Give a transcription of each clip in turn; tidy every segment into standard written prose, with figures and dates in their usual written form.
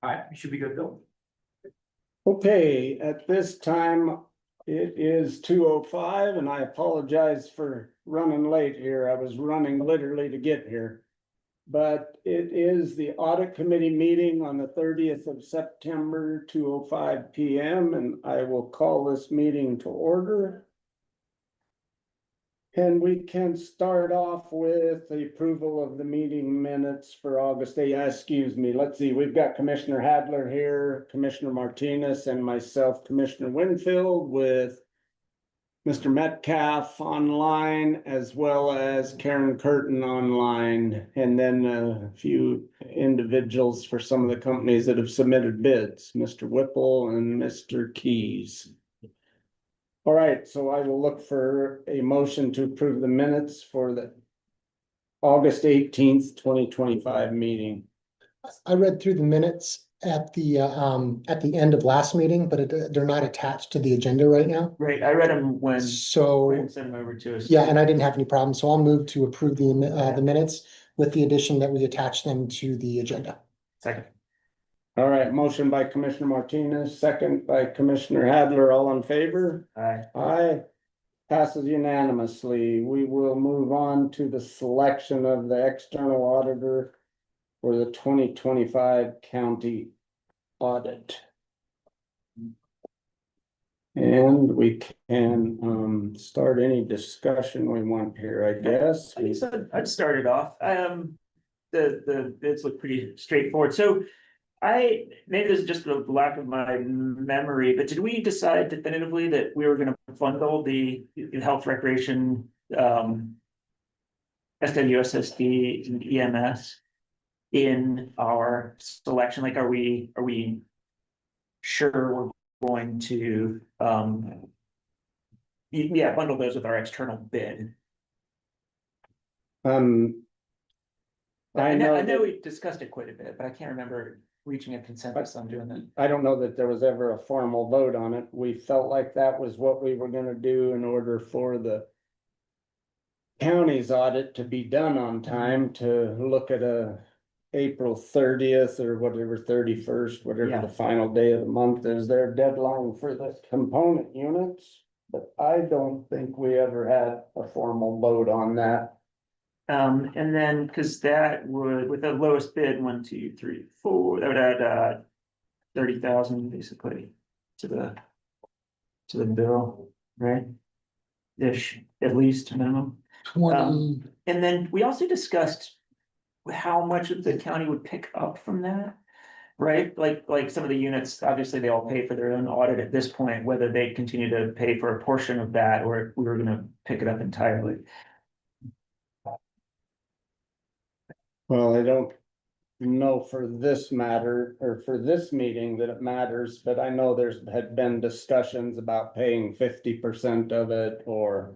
All right, you should be good, Bill. Okay, at this time, it is 2:05 and I apologize for running late here. I was running literally to get here. But it is the Audit Committee meeting on the 30th of September, 2:05 PM, and I will call this meeting to order. And we can start off with the approval of the meeting minutes for August 8th. Excuse me, let's see, we've got Commissioner Hadler here, Commissioner Martinez, and myself, Commissioner Winfield, with Mr. Metcalf online, as well as Karen Curtin online, and then a few individuals for some of the companies that have submitted bids, Mr. Whipple and Mr. Keys. All right, so I will look for a motion to approve the minutes for the August 18th, 2025 meeting. I read through the minutes at the end of last meeting, but they're not attached to the agenda right now. Right, I read them when So, Wayne sent them over to us. yeah, and I didn't have any problems, so I'll move to approve the minutes with the addition that we attach them to the agenda. Second. All right, motion by Commissioner Martinez, second by Commissioner Hadler, all in favor? Aye. Aye. Passes unanimously. We will move on to the selection of the external auditor for the 2025 county audit. And we can start any discussion we want here, I guess. I guess I'd start it off. The bids look pretty straightforward. So maybe this is just a lack of my memory, but did we decide definitively that we were gonna bundle the health recreation, SWSSD and EMS in our selection? Like, are we sure we're going to, bundle those with our external bid? I know we discussed it quite a bit, but I can't remember reaching a consensus on doing that. I don't know that there was ever a formal vote on it. We felt like that was what we were gonna do in order for the county's audit to be done on time, to look at April 30th or whatever, 31st, whatever Yeah. the final day of the month is, their deadline for the component units. But I don't think we ever had a formal vote on that. And then, cause that would, with the lowest bid, 1, 2, 3, 4, that would add 30,000 basically to the bill, right? Ish, at least minimum. 20, And then we also discussed how much of the county would pick up from that. Right, like some of the units, obviously they all pay for their own audit at this point, whether they continue to pay for a portion of that or if we were gonna pick it up entirely. Well, I don't know for this matter, or for this meeting that it matters, but I know had been discussions about paying 50% of it or.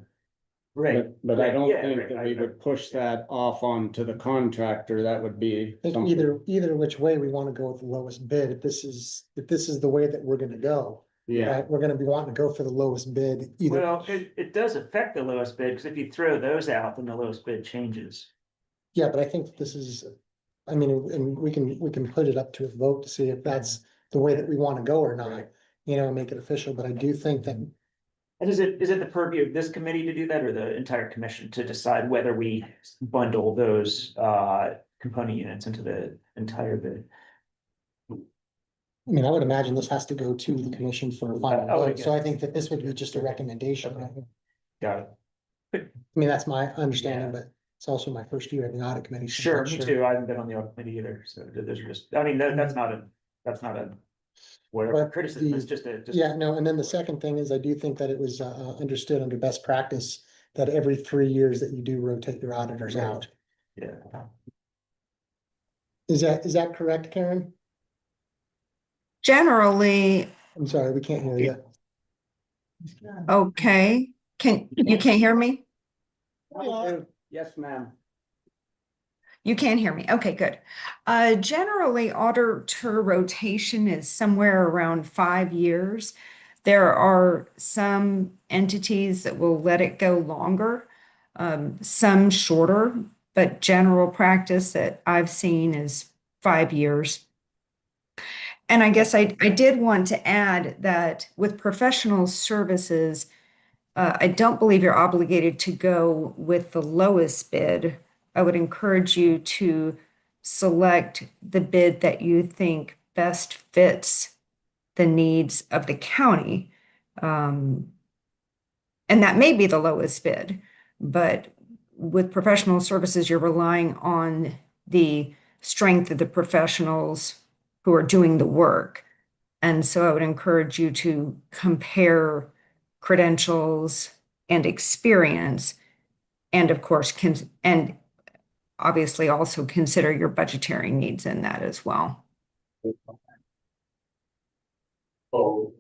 But I don't think that we would push that off onto the contractor. That would be. I think either which way we want to go with the lowest bid. If this is the way that we're gonna go. Yeah, Right, we're gonna be wanting to go for the lowest bid either. Well, it does affect the lowest bid, because if you throw those out, then the lowest bid changes. Yeah, but I think this is, I mean, and we can put it up to a vote to see if that's the way that we want to go or not, make it official, but I do think that. And is it the purview of this committee to do that, or the entire commission to decide whether we bundle those component units into the entire bid? I mean, I would imagine this has to go to the commission for a final I would vote, so I guess. think that this would be just a recommendation. Right? Got it. I mean, that's my understanding, Yeah. but it's also my first year at the audit committee. so Sure, I'm me not too. I haven't been on the audit committee either, so those are just, I mean, that's not a whatever But criticism, the- it's just a. Yeah, no, and then the second thing is I do think that it was understood under best practice that every 3 years that you do rotate your auditors out. Yeah. Is that correct, Karen? Generally, I'm sorry, we can't hear you. okay. You can't hear me? yes, ma'am. You can hear me. Okay, good. Generally, auditor rotation is somewhere around 5 years. There are some entities that will let it go longer, some shorter, but general practice that I've seen is 5 years. And I guess I did want to add that with professional services, I don't believe you're obligated to go with the lowest bid. I would encourage you to select the bid that you think best fits the needs of the county. And that may be the lowest bid, but with professional services, you're relying on the strength of the professionals who are doing the work. And so I would encourage you to compare credentials and experience, and of course, and obviously also consider your budgetary needs in that as well. Oh.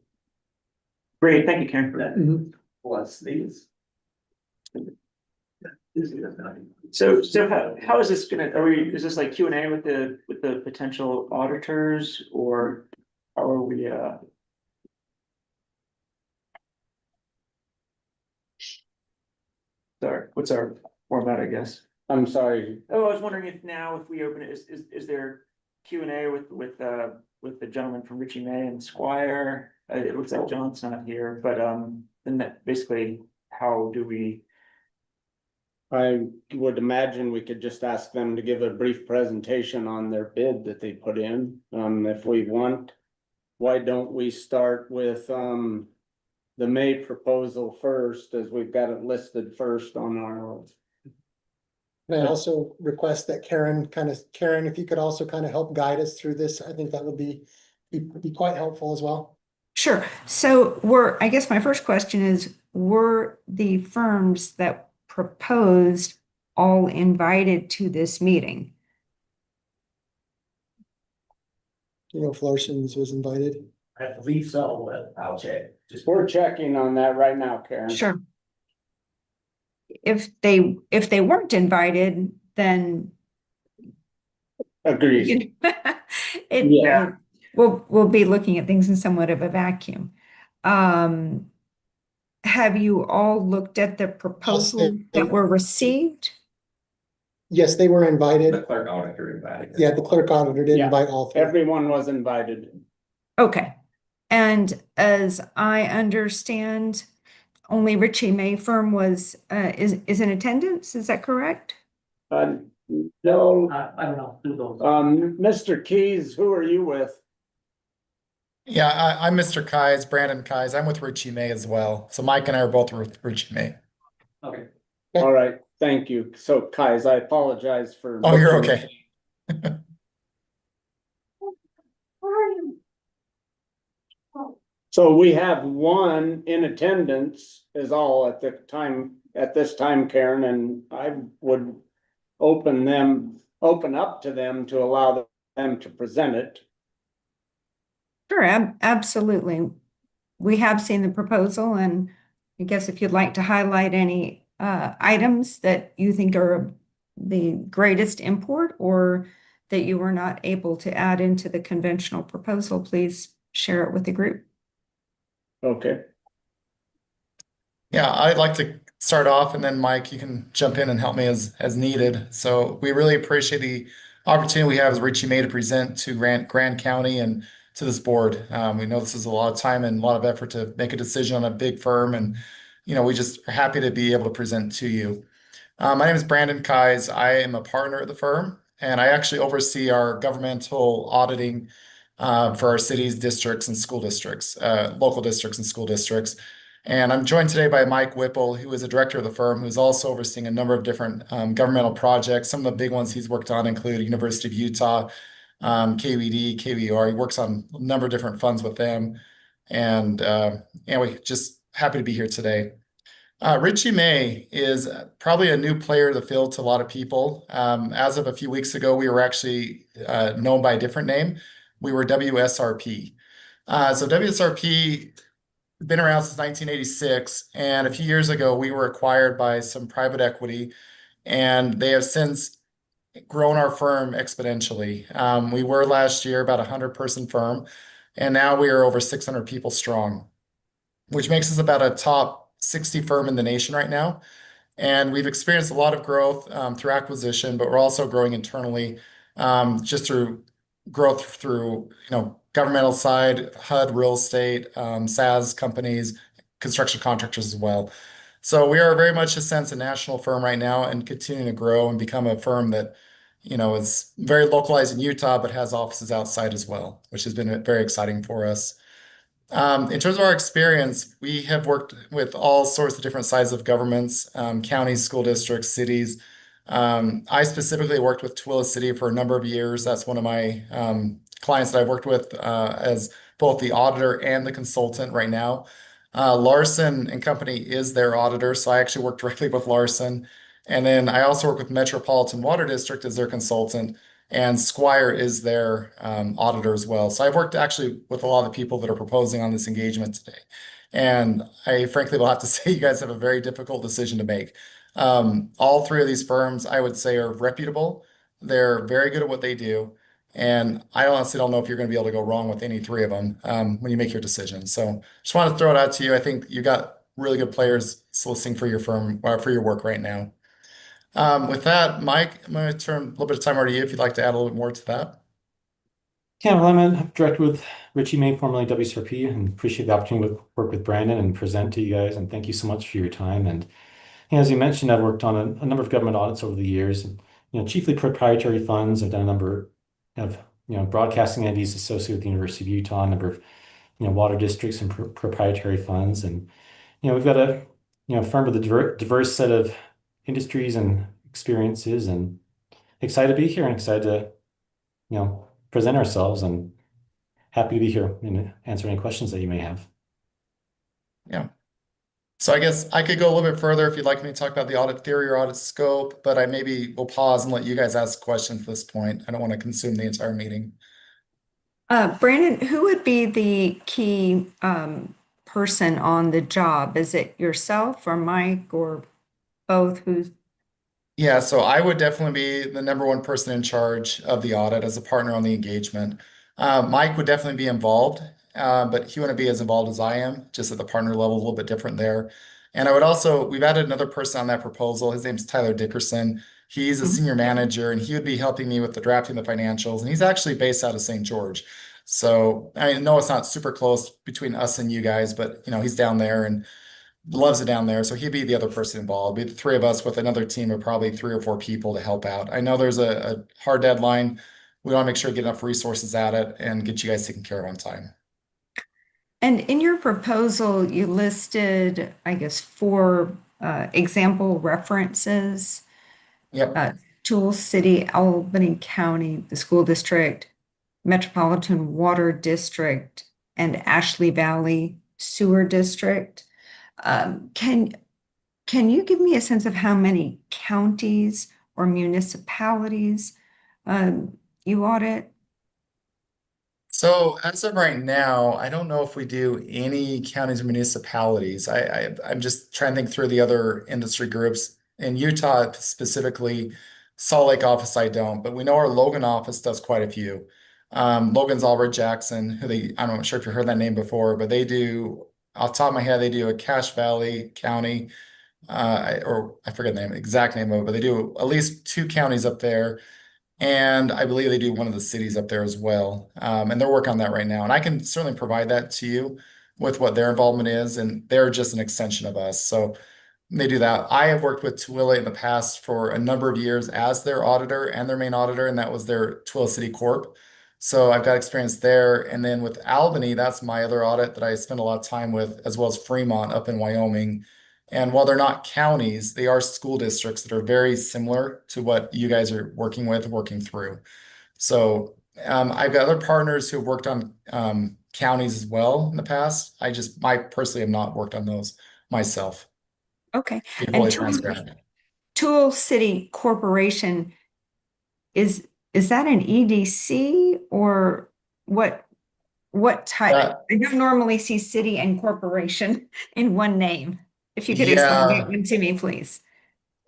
Great, thank you, Karen, for that. Plus these. So how is this gonna, is this like Q&A with the potential auditors, or how are we, sorry, what's our format, I guess? I'm sorry, Oh, I was wondering if now, if we open it, is there Q&A with the gentleman from Richie May and Squire? It looks like John's not here, but, then that basically, how do we? I would imagine we could just ask them to give a brief presentation on their bid that they put in, if we want. Why don't we start with, the May proposal first, as we've got it listed first on our. And I also request that Karen, if you could also kind of help guide us through this, I think that would be quite helpful as well. Sure. So I guess my first question is, were the firms that proposed all invited to this meeting? You know, Florson's was invited. I believe so, but I'll check. We're checking on that right now, Karen. Sure. If they weren't invited, then Agreed. Yeah. we'll be looking at things in somewhat of a vacuum. Have you all looked at the proposals that were received? Yes, they were The invited. clerk auditor invited. Yeah, the clerk auditor did Yeah. invite all three. Everyone was invited. Okay. And as I understand, only Richie May firm is in attendance, is that correct? No, I don't know who those. Mr. Keys, who are you with? Yeah, I'm Mr. Kais, Brandon Kais. I'm with Richie May as well. So Mike and I are both with Richie May. Okay. All right, thank you. So Kais, I apologize for. Oh, you're okay. So we have one in attendance is all at this time, Karen, and I would open up to them to allow them to present it. Sure, absolutely. We have seen the proposal, and I guess if you'd like to highlight any items that you think are of the greatest import or that you were not able to add into the conventional proposal, please share it with the group. Okay. Yeah, I'd like to start off, and then Mike, you can jump in and help me as needed. So we really appreciate the opportunity we have as Richie May to present to Grand County and to this board. We know this is a lot of time and a lot of effort to make a decision on a big firm, and we just are happy to be able to present to you. My name is Brandon Kais. I am a partner at the firm, and I actually oversee our governmental auditing for our cities, districts, and school districts, local districts and school districts. And I'm joined today by Mike Whipple, who is a director of the firm, who's also overseeing a number of different governmental projects. Some of the big ones he's worked on include University of Utah, KVD, KVR. He works on a number of different funds with them. And anyway, just happy to be here today. Richie May is probably a new player to the field to a lot of people. As of a few weeks ago, we were actually known by a different name. We were WSRP. So WSRP has been around since 1986, and a few years ago, we were acquired by some private equity, and they have since grown our firm exponentially. We were last year about a 100-person firm, and now we are over 600 people strong, which makes us about a top 60 firm in the nation right now. And we've experienced a lot of growth through acquisition, but we're also growing internally just through growth through, governmental side, HUD, real estate, SaaS companies, construction contractors as well. So we are very much a sense a national firm right now and continuing to grow and become a firm that, is very localized in Utah, but has offices outside as well, which has been very exciting for us. In terms of our experience, we have worked with all sorts of different sizes of governments, counties, school districts, cities. I specifically worked with Tooele City for a number of years. That's one of my clients that I've worked with as both the auditor and the consultant right now. Larson and Company is their auditor, so I actually work directly with Larson. And then I also work with Metropolitan Water District as their consultant, and Squire is their auditor as well. So I've worked actually with a lot of the people that are proposing on this engagement today. And I frankly will have to say you guys have a very difficult decision to make. All three of these firms, I would say, are reputable. They're very good at what they do. And I honestly don't know if you're going to be able to go wrong with any three of them when you make your decision. So just want to throw it out to you. I think you got really good players soliciting for your firm, for your work right now. With that, Mike, I'm going to turn a little bit of time over to you if you'd like to add a little bit more to that. Yeah, well, I'm a director with Richie May, formerly WSRP, and appreciate the opportunity to work with Brandon and present to you guys. And thank you so much for your time. And as you mentioned, I've worked on a number of government audits over the years, and chiefly proprietary funds. I've done a number of broadcasting entities associated with the University of Utah, a number of water districts and proprietary funds. And we've got a firm with a diverse set of industries and experiences, and excited to be here and excited to present ourselves, and happy to be here and answer any questions that you may have. Yeah. So I guess I could go a little bit further if you'd like me to talk about the audit theory or audit scope, but I maybe will pause and let you guys ask questions at this point. I don't want to consume the entire meeting. Brandon, who would be the key person on the job? Is it yourself or Mike or both? Yeah, so I would definitely be the number one person in charge of the audit as a partner on the engagement. Mike would definitely be involved, but he wouldn't be as involved as I am, just at the partner level, a little bit different there. And I would also, we've added another person on that proposal. His name's Tyler Dickerson. He's a senior manager, and he would be helping me with the drafting of the financials. And he's actually based out of St. George. So I know it's not super close between us and you guys, but he's down there and loves it down there. So he'd be the other person involved. It'd be the three of us with another team of probably 3 or 4 people to help out. I know there's a hard deadline. We want to make sure to get enough resources at it and get you guys taken care of on time. And in your proposal, you listed, I guess, 4 example references. Yep. Tooele City, Albany County, the school district, Metropolitan Water District, and Ashley Valley Sewer District. Can you give me a sense of how many counties or municipalities you audit? So as of right now, I don't know if we do any counties or municipalities. I'm just trying to think through the other industry groups. In Utah specifically, Salt Lake office, I don't, but we know our Logan office does quite a few. Logan's Albert Jackson, I'm not sure if you heard that name before, but they do, off the top of my head, they do a Cache Valley County, or I forget the exact name of it, but they do at least 2 counties up there. And I believe they do one of the cities up there as well. And they're working on that right now. And I can certainly provide that to you with what their involvement is. And they're just an extension of us. So they do that. I have worked with Tooele in the past for a number of years as their auditor and their main auditor, and that was their Tooele City Corp. So I've got experience there. And then with Albany, that's my other audit that I spend a lot of time with, as well as Fremont up in Wyoming. And while they're not counties, they are school districts that are very similar to what you guys are working through. So I've got other partners who have worked on counties as well in the past. I personally have not worked on those myself. Okay. Be And fully transparent. Tooele City Corporation, is that an EDC or what type? I don't normally see city and corporation in one name. If you could explain it to me, please.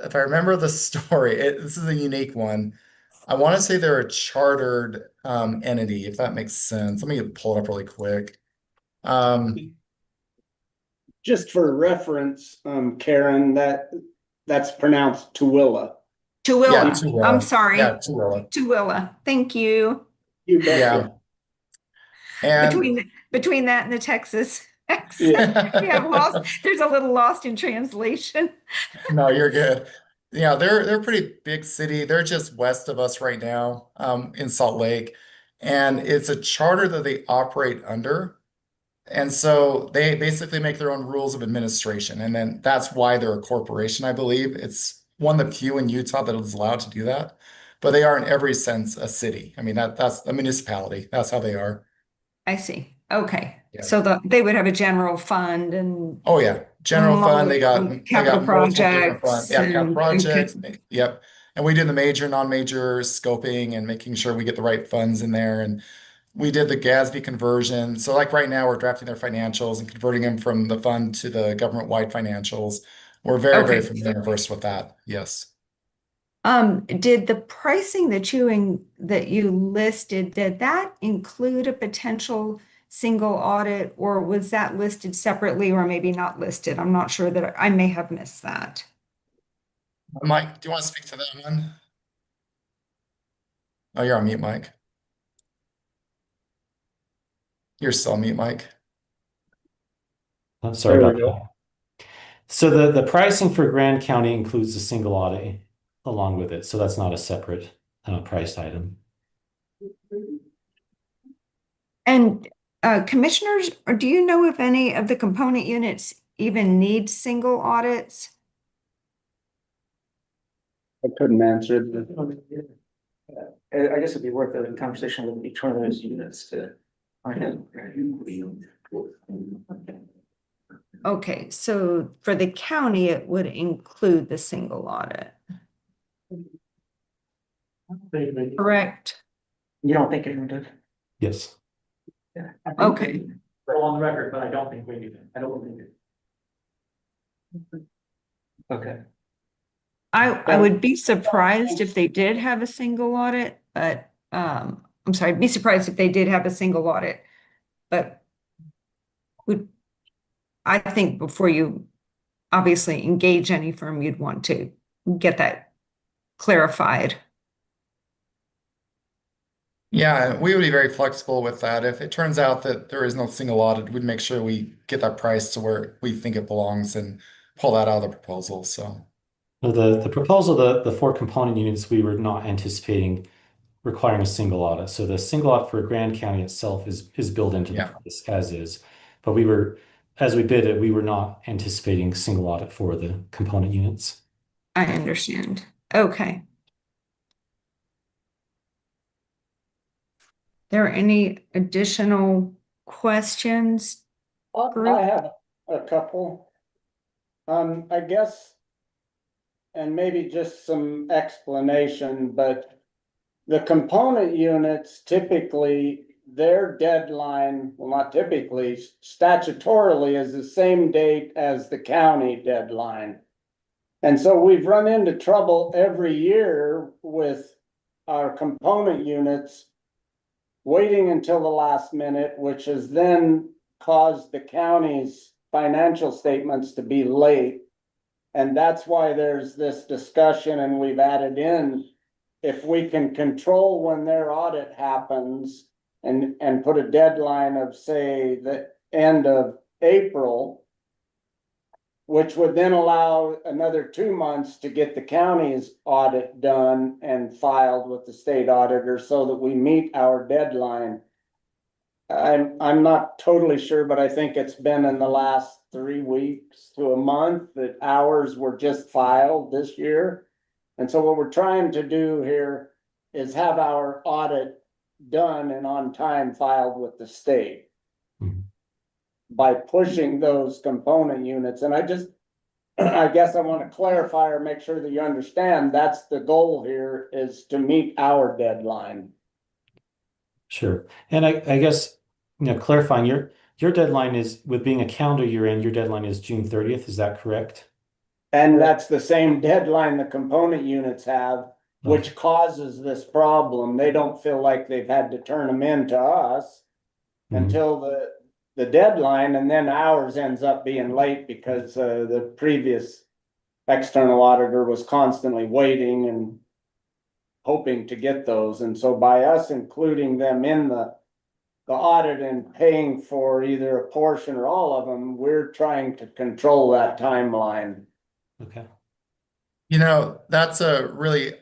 If I remember the story, this is a unique one. I want to say they're a chartered entity, if that makes sense. Let me pull it up really quick. Just for reference, Karen, that's pronounced Tooele. Tooele. Tooele. I'm sorry. Yeah, Tooele. Tooele. Thank you. You bet. Yeah. And Between that and the Texas accent, we have lost, there's a little lost in translation. no, you're good. Yeah, they're a pretty big city. They're just west of us right now, in Salt Lake. And it's a charter that they operate under. And so they basically make their own rules of administration. And then that's why they're a corporation, I believe. It's one of the few in Utah that is allowed to do that. But they are in every sense a city. I mean, that's a municipality. That's how they are. I see. Okay. Yeah. So they would have a general fund and Oh yeah. General fund, they got capital multiple different funds. projects Yeah, capital and projects. okay. Yep. And we do the major, non-major scoping and making sure we get the right funds in there. And we did the GASB conversion. So like right now, we're drafting their financials and converting them from the fund to the government-wide financials. We're very, very Okay. familiar and versed with that. Yes. Did the pricing that you listed, did that include a potential single audit, or was that listed separately or maybe not listed? I'm not sure that I may have missed that. Mike, do you want to speak to that one? Oh, you're on mute, Mike. You're still on mute, Mike. Oh, sorry There about we go. that. So the pricing for Grand County includes the single audit along with it. So that's not a separate price item. And commissioners, or do you know if any of the component units even need single audits? I couldn't answer it. I guess it'd be worth a conversation with each one of those units to find out. Okay, so for the county, it would include the single audit, correct? You don't think it would? Yes. Okay. Go on the record, but I don't think we need it. I don't think it. Okay. I would be surprised if they did have a single audit, but I'm sorry, I'd be surprised if they did have a single audit, but I think before you obviously engage any firm, you'd want to get that clarified. Yeah, we would be very flexible with that. If it turns out that there is no single audit, we'd make sure we get that price to where we think it belongs and pull that out of the proposal. So So the proposal, the four component units, we were not anticipating requiring a single audit. So the single audit for Grand County itself is built into the yeah. price as is. But as we bid it, we were not anticipating single audit for the component units. I understand. Okay. There any additional questions? I have a couple. I guess, and maybe just some explanation, but the component units typically, their deadline, well, not typically, statutorily is the same date as the county deadline. And so we've run into trouble every year with our component units waiting until the last minute, which has then caused the county's financial statements to be late. And that's why there's this discussion, and we've added in, if we can control when their audit happens and put a deadline of, say, the end of April, which would then allow another 2 months to get the county's audit done and filed with the state auditor so that we meet our deadline. I'm not totally sure, but I think it's been in the last 3 weeks to a month that ours were just filed this year. And so what we're trying to do here is have our audit done and on time filed with the state. Mhm. By pushing those component units. And I guess I want to clarify or make sure that you understand that's the goal here, is to meet our deadline. Sure. And I guess, clarifying your deadline is, with being a calendar year end, your deadline is June 30th. Is that correct? And that's the same deadline the component units have, which causes this problem. They don't feel like they've had to turn them in to us until the deadline, and then ours ends up being late because the previous external auditor was constantly waiting, and hoping to get those. And so by us including them in the audit and paying for either a portion or all of them, we're trying to control that timeline. Okay. You know, that's a really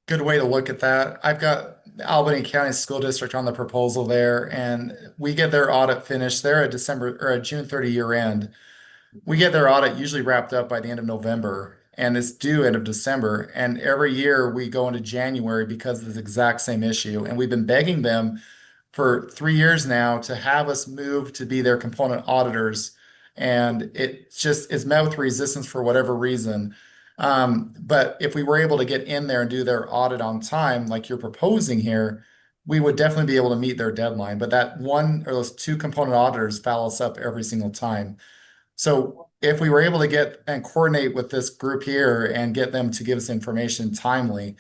good way to look at that. I've got the Albany County School District on the proposal there, and we get their audit finished. They're a December or a June 30 year end. We get their audit usually wrapped up by the end of November, and it's due end of December. And every year we go into January because of this exact same issue. And we've been begging them for 3 years now to have us move to be their component auditors. And it just is met with resistance for whatever reason. But if we were able to get in there and do their audit on time, like you're proposing here, we would definitely be able to meet their deadline. But that one or those two component auditors foul us up every single time. So if we were able to get and coordinate with this group here and get them to give us information timely,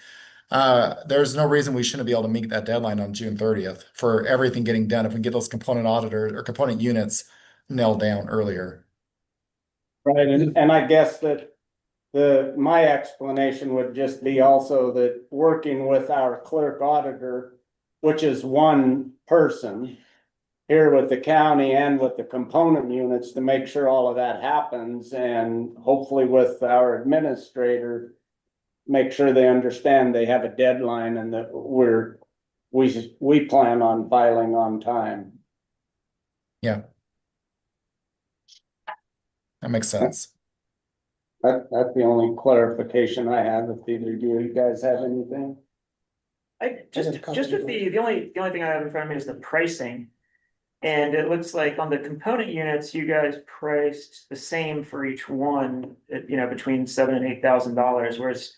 there's no reason we shouldn't be able to meet that deadline on June 30th for everything getting done if we can get those component auditors or component units nailed down earlier. Right, and I guess that my explanation would just be also that working with our clerk auditor, which is one person here with the county and with the component units to make sure all of that happens, and hopefully with our administrator, make sure they understand they have a deadline and that we plan on filing on time. Yeah. That makes sense. That's the only clarification I have. If either of you guys have anything. Just with the only thing I have in front of me is the pricing. And it looks like on the component units, you guys priced the same for each one, you know, between $7,000 and $8,000, whereas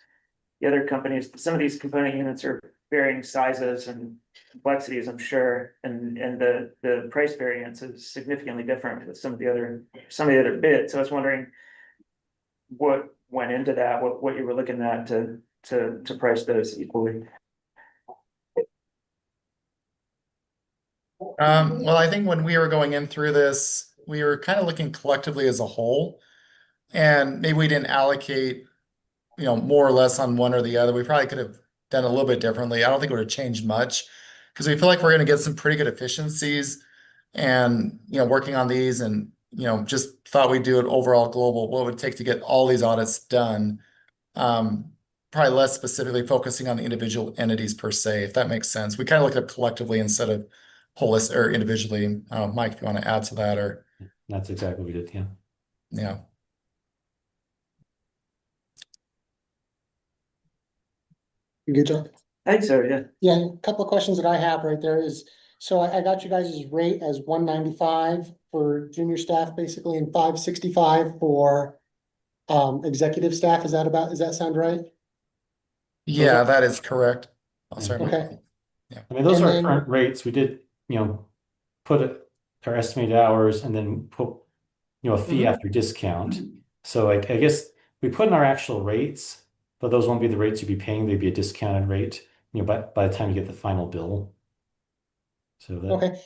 the other companies, some of these component units are varying sizes and complexities, I'm sure, and the price variance is significantly different with some of the other bids. So I was wondering what went into that, what you were looking at to price those equally. Well, I think when we were going in through this, we were kind of looking collectively as a whole, and maybe we didn't allocate, you know, more or less on one or the other. We probably could have done a little bit differently. I don't think it would have changed much because we feel like we're going to get some pretty good efficiencies and, you know, working on these and, you know, just thought we'd do it overall global, what it would take to get all these audits done. Probably less specifically focusing on the individual entities per se, if that makes sense. We kind of looked at collectively instead of holistic or individually. Mike, if you want to add to that or. That's exactly what we did, yeah. Yeah. Good job. I think so, yeah. Yeah, a couple of questions that I have right there is, so I got you guys' rate as 195 for junior staff basically and 565 for executive staff. Does that sound right? Yeah, that is correct. Oh, sorry, Mike. Okay. I mean, those And are our then- current rates. We did, you know, put our estimated hours and then put, you know, a fee after discount. So I guess we put in our actual rates, but those won't be the rates you'd be paying. They'd be a discounted rate, you know, by the time you get the final bill. So that. Okay,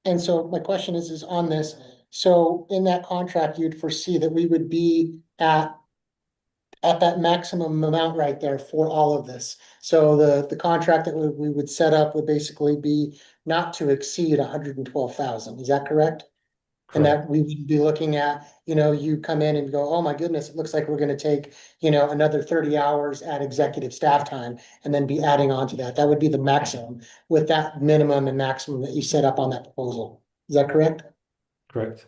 and so my question is on this, so in that contract, you'd foresee that we would be at that maximum amount right there for all of this. So the contract that we would set up would basically be not to exceed 112,000, is that correct? And that we would be looking at, you know, you come in and go, oh my goodness, it looks like we're gonna take, you know, another 30 hours at executive staff time and then be adding on to that. That would be the maximum with that minimum and maximum that you set up on that proposal. Is that correct? Correct.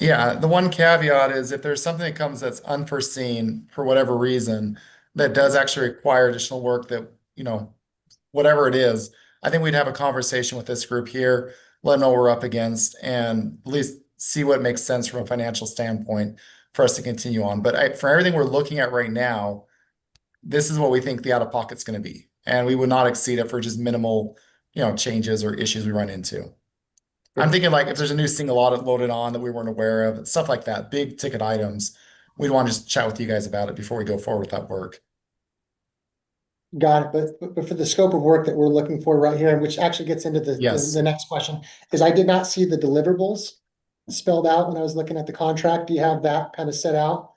Yeah, the one caveat is if there's something that comes that's unforeseen for whatever reason, that does actually require additional work that, you know, whatever it is, I think we'd have a conversation with this group here, let them know what we're up against, and at least see what makes sense from a financial standpoint for us to continue on. But for everything we're looking at right now, this is what we think the out-of-pocket's going to be, and we would not exceed it for just minimal, you know, changes or issues we run into. I'm thinking like if there's a new single audit loaded on that we weren't aware of, stuff like that, big ticket items, we'd want to just chat with you guys about it before we go forward with that work. Got it, but for the scope of work that we're looking for right here, which actually gets into Yes. the next question, is I did not see the deliverables spelled out when I was looking at the contract. Do you have that kind of set out?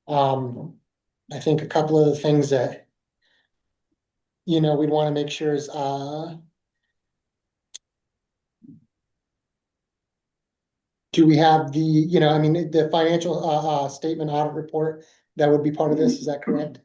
I think a couple of the things that you know, we'd want to make sure is, do we have the, you know, I mean, the financial, statement audit report, that would be part of this, is that correct?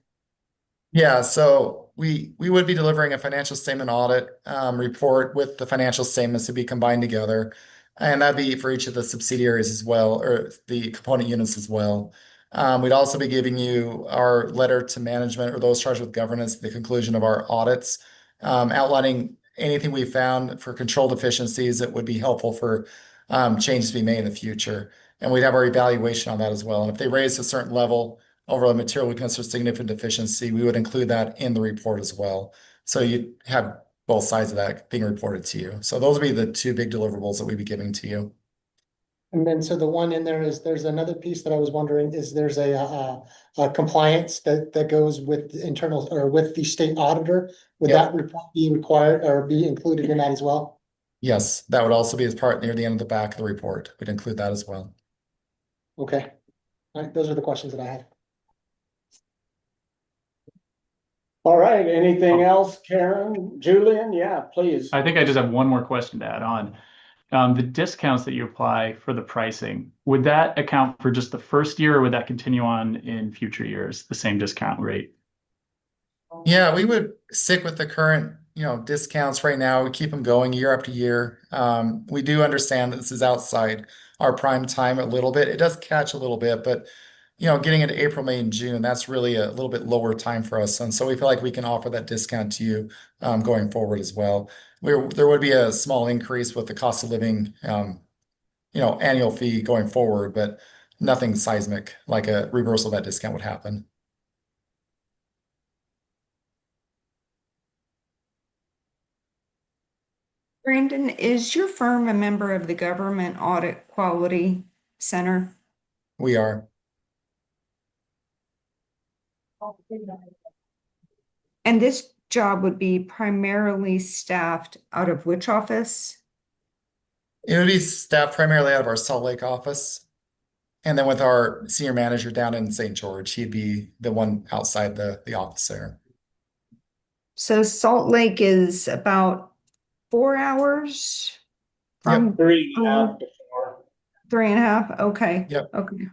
Yeah, so we would be delivering a financial statement audit report with the financial statements to be combined together. And that'd be for each of the subsidiaries as well, or the component units as well. We'd also be giving you our letter to management or those charged with governance at the conclusion of our audits, outlining anything we found for control deficiencies that would be helpful for changes to be made in the future. And we'd have our evaluation on that as well. And if they raise a certain level over a material weakness or significant deficiency, we would include that in the report as well. So you have both sides of that being reported to you. So those would be the two big deliverables that we'd be giving to you. And then, so the one in there is, there's another piece that I was wondering, is there's a compliance that goes with the internal or with the state auditor? Would Yep. that report be required or be included in that as well? Yes, that would also be as part near the end of the back of the report. We'd include that as well. Okay, all right, those are the questions that I had. All right, anything else, Karen, Julian? Yeah, please. I think I just have one more question to add on. The discounts that you apply for the pricing, would that account for just the first year, or would that continue on in future years, the same discount rate? Yeah, we would stick with the current, discounts right now. We keep them going year after year. We do understand that this is outside our prime time a little bit. It does catch a little bit, but getting into April, May, and June, that's really a little bit lower time for us. And so we feel like we can offer that discount to you going forward as well. There would be a small increase with the cost of living, annual fee going forward, but nothing seismic like a reversal of that discount would happen. Brandon, is your firm a member of the Government Audit Quality Center? We are. And this job would be primarily staffed out of which office? It would be staffed primarily out of our Salt Lake office. And then with our senior manager down in St. George, he'd be the one outside the office there. So Salt Lake is about 4 hours from 3.5 to 4. 3.5. Okay. Yep. Okay.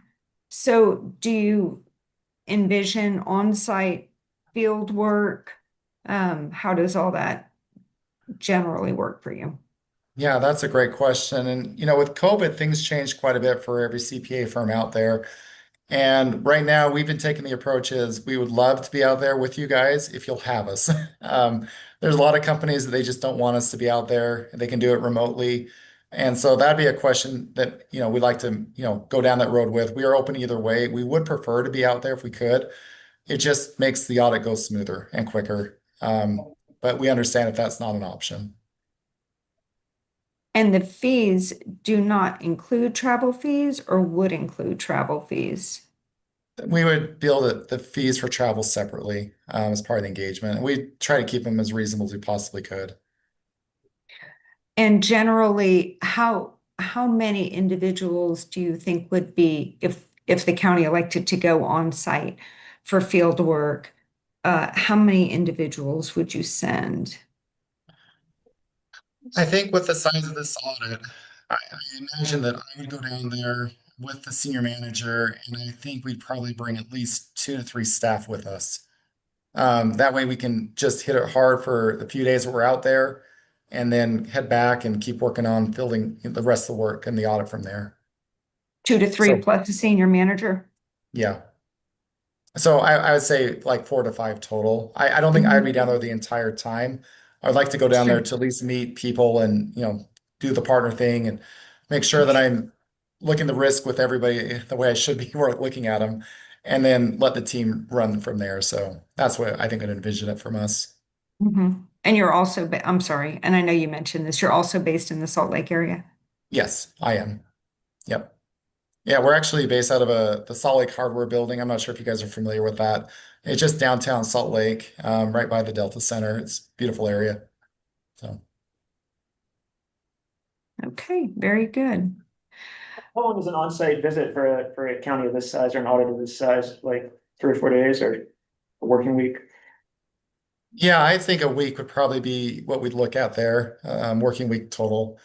So do you envision on-site field work? How does all that generally work for you? Yeah, that's a great question. And with COVID, things changed quite a bit for every CPA firm out there. And right now, we've been taking the approach is we would love to be out there with you guys if you'll have us. There's a lot of companies that they just don't want us to be out there. They can do it remotely. And so that'd be a question that, we'd like to, go down that road with. We are open either way. We would prefer to be out there if we could. It just makes the audit go smoother and quicker. But we understand if that's not an option. And the fees do not include travel fees or would include travel fees? We would bill the fees for travel separately as part of the engagement. And we try to keep them as reasonable as we possibly could. And generally, how many individuals do you think would be, if the county elected to go on site for field work, how many individuals would you send? I think with the size of this audit, I imagine that I would go down there with the senior manager, and I think we'd probably bring at least 2 to 3 staff with us. That way we can just hit it hard for the few days that we're out there and then head back and keep working on filling the rest of the work and the audit from there. 2 to 3 So, plus a senior manager? yeah. So I would say like 4 to 5 total. I don't think I'd be down there the entire time. I'd like to go down there Sure. to at least meet people and, do the partner thing and make sure that I'm looking the risk with everybody the way I should be looking at them, and then let the team run from there. So that's what I think I'd envision it from us. Mhm. And you're also, I'm sorry, and I know you mentioned this, you're also based in the Salt Lake area? Yes, I am. Yep. Yeah, we're actually based out of the Salt Lake Hardware building. I'm not sure if you guys are familiar with that. It's just downtown Salt Lake, right by the Delta Center. It's a beautiful area. So Okay, very good. How long is an on-site visit for a county of this size or an audit of this size, like 3 or 4 days or a working week? Yeah, I think a week would probably be what we'd look at there, working week total.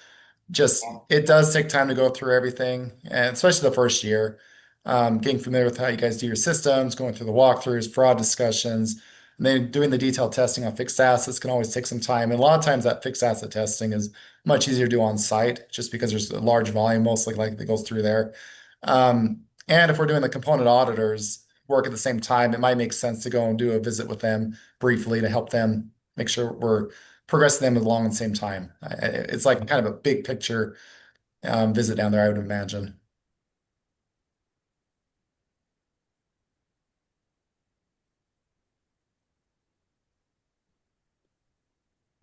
Just, it does take time to go through everything, and especially the first year. Getting familiar with how you guys do your systems, going through the walkthroughs, fraud discussions, and then doing the detailed testing on fixed assets can always take some time. And a lot of times that fixed asset testing is much easier to do on site just because there's a large volume mostly like that goes through there. And if we're doing the component auditors work at the same time, it might make sense to go and do a visit with them briefly to help them make sure we're progressing them along at the same time. It's like kind of a big picture visit down there, I would imagine.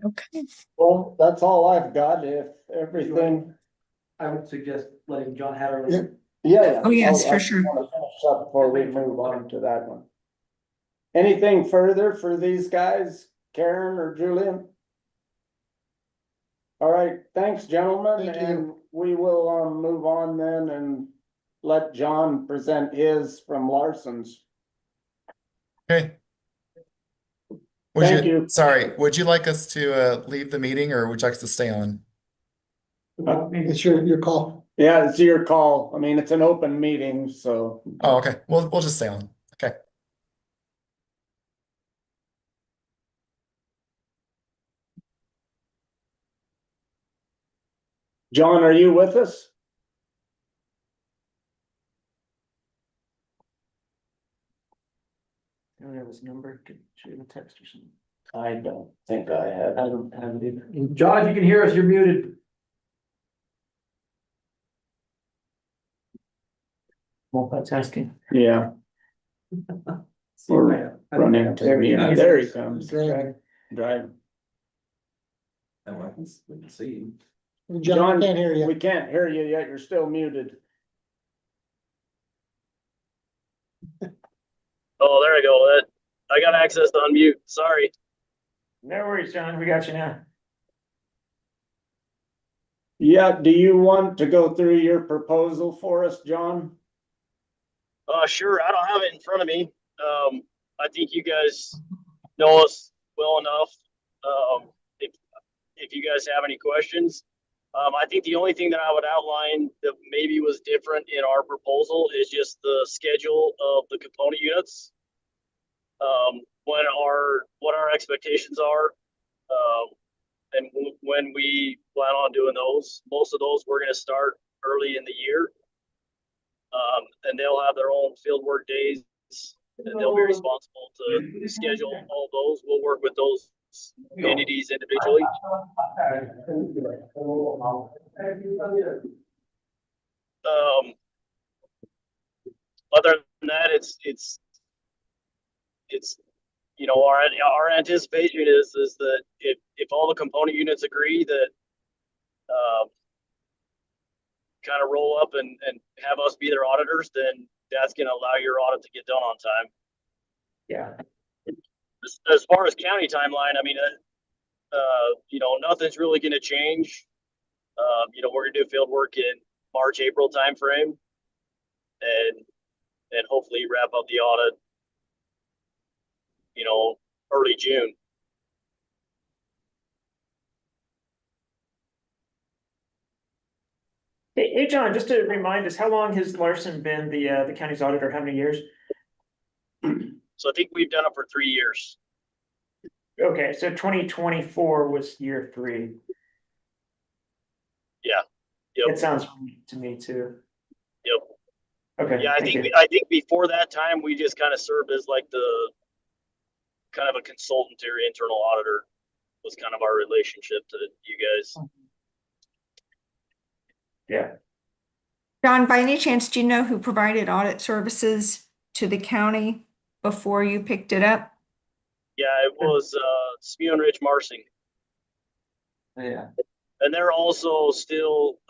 Okay. Well, that's all I've got. If everything. I would suggest letting John have a. Yeah. Yeah. Oh, yes, I for just sure. wanna finish up before we move on to that one. Anything further for these guys, Karen or Julian? All right, thanks, gentlemen, Thank you. and we will move on then and let John present his from Larson's. Okay. Thank you. Sorry, would you like us to leave the meeting or would you like us to stay on? It's your call. Yeah, it's your call. I mean, it's an open meeting, so. Oh, okay. We'll just stay on. Okay. John, are you with us? I don't have his number, could shoot him a text or something. I don't think I have. I don't have it either. John, if you can hear us, you're muted. Multitasking. Yeah. See if I have- Run into him. Yeah, there he comes. Driving. Driving. Oh, I can see. John, can't hear We you. can't hear you yet. You're still muted. Oh, there I go. I got access to unmute. Sorry. No worries, John, we got you now. Yeah, do you want to go through your proposal for us, John? Sure. I don't have it in front of me. I think you guys know us well enough. If you guys have any questions, I think the only thing that I would outline that maybe was different in our proposal is just the schedule of the component units. What our expectations are, and when we plan on doing those. Most of those we're going to start early in the year, and they'll have their own field work days, and they'll be responsible to schedule all those. We'll work with those entities individually. Other than that, it's you know, our anticipation is that if all the component units agree that kind of roll up and have us be their auditors, then that's going to allow your audit to get done on time. Yeah. As far as county timeline, I mean, you know, nothing's really going to change. You know, we're going to do field work in March, April timeframe, and hopefully wrap up the audit, you know, early June. Hey, John, just to remind us, how long has Larson been the county's auditor? How many years? So I think we've done it for 3 years. Okay, so 2024 was year 3. Yeah. Yep. It sounds right to me too. Yep. Okay. Yeah, thank you. I think before that time we just kind of served as like the kind of a consultant or internal auditor was kind of our relationship to you guys. Yeah. John, by any chance, do you know who provided audit services to the county before you picked it up? Yeah, it was Spew and Rich Marsing. Yeah. And they're also still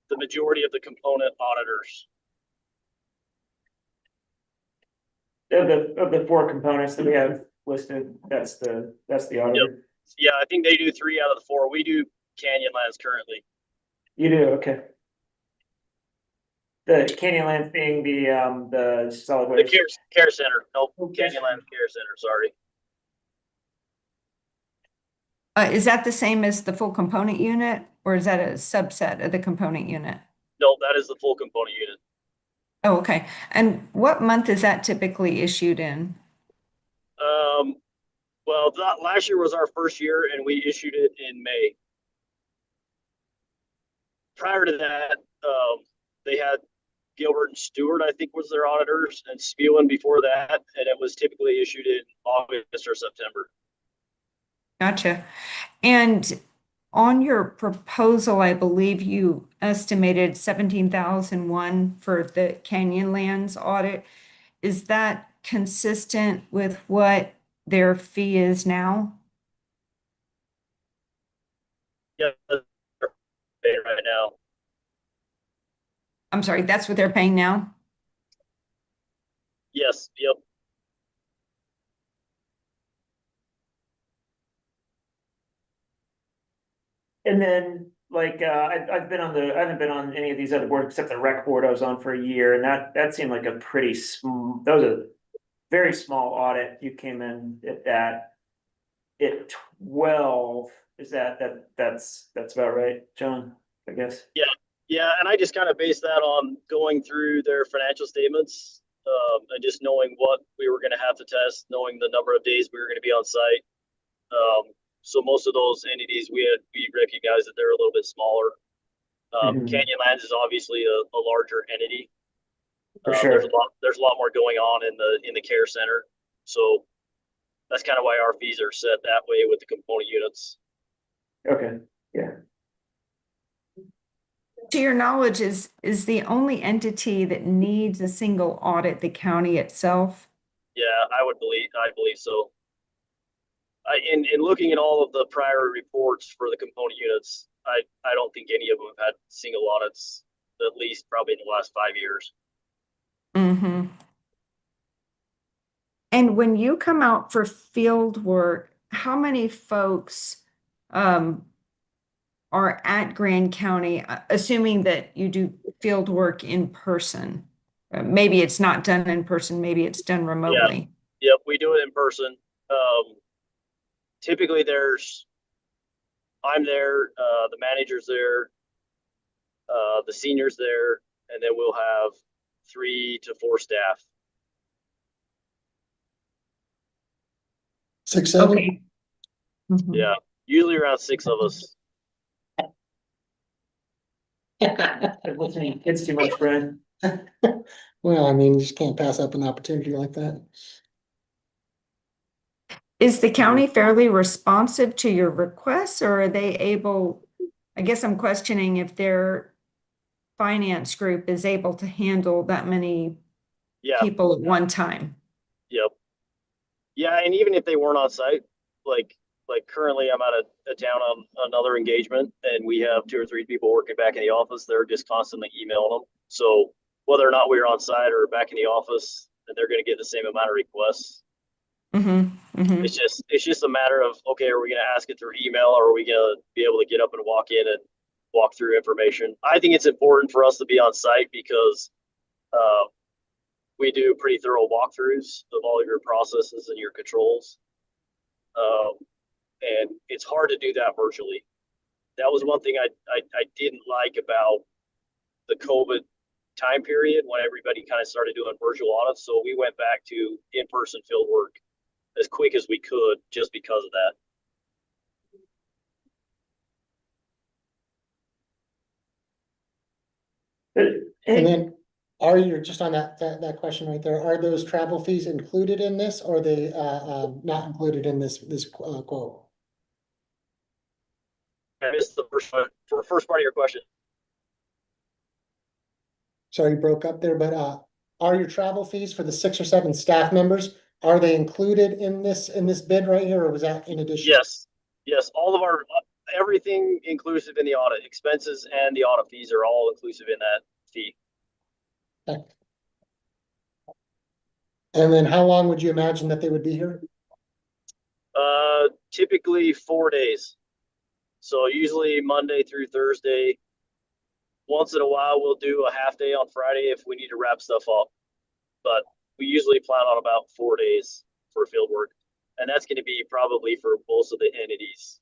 the majority of the component auditors. Of the 4 components that we have listed, that's the auditor. Yeah, I think they do 3 out of the 4. We do Canyonlands currently. You do, okay. The Canyonlands being the solid The waste. care center. Nope, Okay. Canyonlands Care Center, sorry. Is that the same as the full component unit, or is that a subset of the component unit? No, that is the full component unit. Oh, okay. And what month is that typically issued in? Well, last year was our first year and we issued it in May. Prior to that, they had Gilbert and Stewart, I think, was their auditors, and Spielman before that, and it was typically issued in August or September. Gotcha. And on your proposal, I believe you estimated 17,001 for the Canyonlands audit. Is that consistent with what their fee is now? Yeah, that's right now. I'm sorry, that's what they're paying now? Yes, yep. And then, like, I've been on I haven't been on any of these other boards except the rec board I was on for a year, and that seemed like a pretty small, that was a very small audit. You came in at that, at 12, is that's about right, John, I guess? Yeah, and I just kind of based that on going through their financial statements, and just knowing what we were gonna have to test, knowing the number of days we were gonna be on site. So most of those entities, we recognized that they're a little bit smaller. Mhm. Canyonlands is obviously a larger entity. For There's sure. a lot more going on in the care center. So that's kind of why our fees are set that way with the component units. Okay, yeah. To your knowledge, is the only entity that needs a single audit the county itself? Yeah, I believe so. In looking at all of the prior reports for the component units, I don't think any of them have had single audits, at least probably in the last 5 years. Mm-hmm. And when you come out for field work, how many folks are at Grand County, assuming that you do field work in person? Maybe it's not done in person, maybe it's done remotely. Yep, we do it in person. Typically I'm there, the manager's there, the senior's there, and then we'll have 3 to 4 staff. 6, 7? Okay. Mhm. Yeah, usually around 6 of us. It's too much, Brad. Well, I mean, you just can't pass up an opportunity like that. Is the county fairly responsive to your requests, or are they able, I guess I'm questioning if their finance group is able to handle that many Yeah, people at one time? yep. Yeah, and even if they weren't on site, like currently I'm out of town on another engagement, and we have 2 or 3 people working back in the office. They're just constantly emailing them. So whether or not we're on site or back in the office, then they're going to get the same amount of requests. Mm-hmm, mm-hmm. It's just a matter of, okay, are we going to ask it through email, or are we going to be able to get up and walk in and walk through information? I think it's important for us to be on site because we do pretty thorough walkthroughs of all of your processes and your controls. And it's hard to do that virtually. That was one thing I didn't like about the COVID time period when everybody kind of started doing virtual audits. So we went back to in-person field work as quick as we could just because of that. And then, are you, just on that question right there, are those travel fees included in this, or are they not included in this quote? I missed the first part of your question. Sorry, you broke up there, but are your travel fees for the 6 or 7 staff members, are they included in this bid right here, or was that in addition? Yes, all of our everything inclusive in the audit expenses and the audit fees are all inclusive in that fee. Okay. And then how long would you imagine that they would be here? Typically 4 days. So usually Monday through Thursday. Once in a while, we'll do a half day on Friday if we need to wrap stuff up. But we usually plan on about 4 days for field work. And that's going to be probably for most of the entities.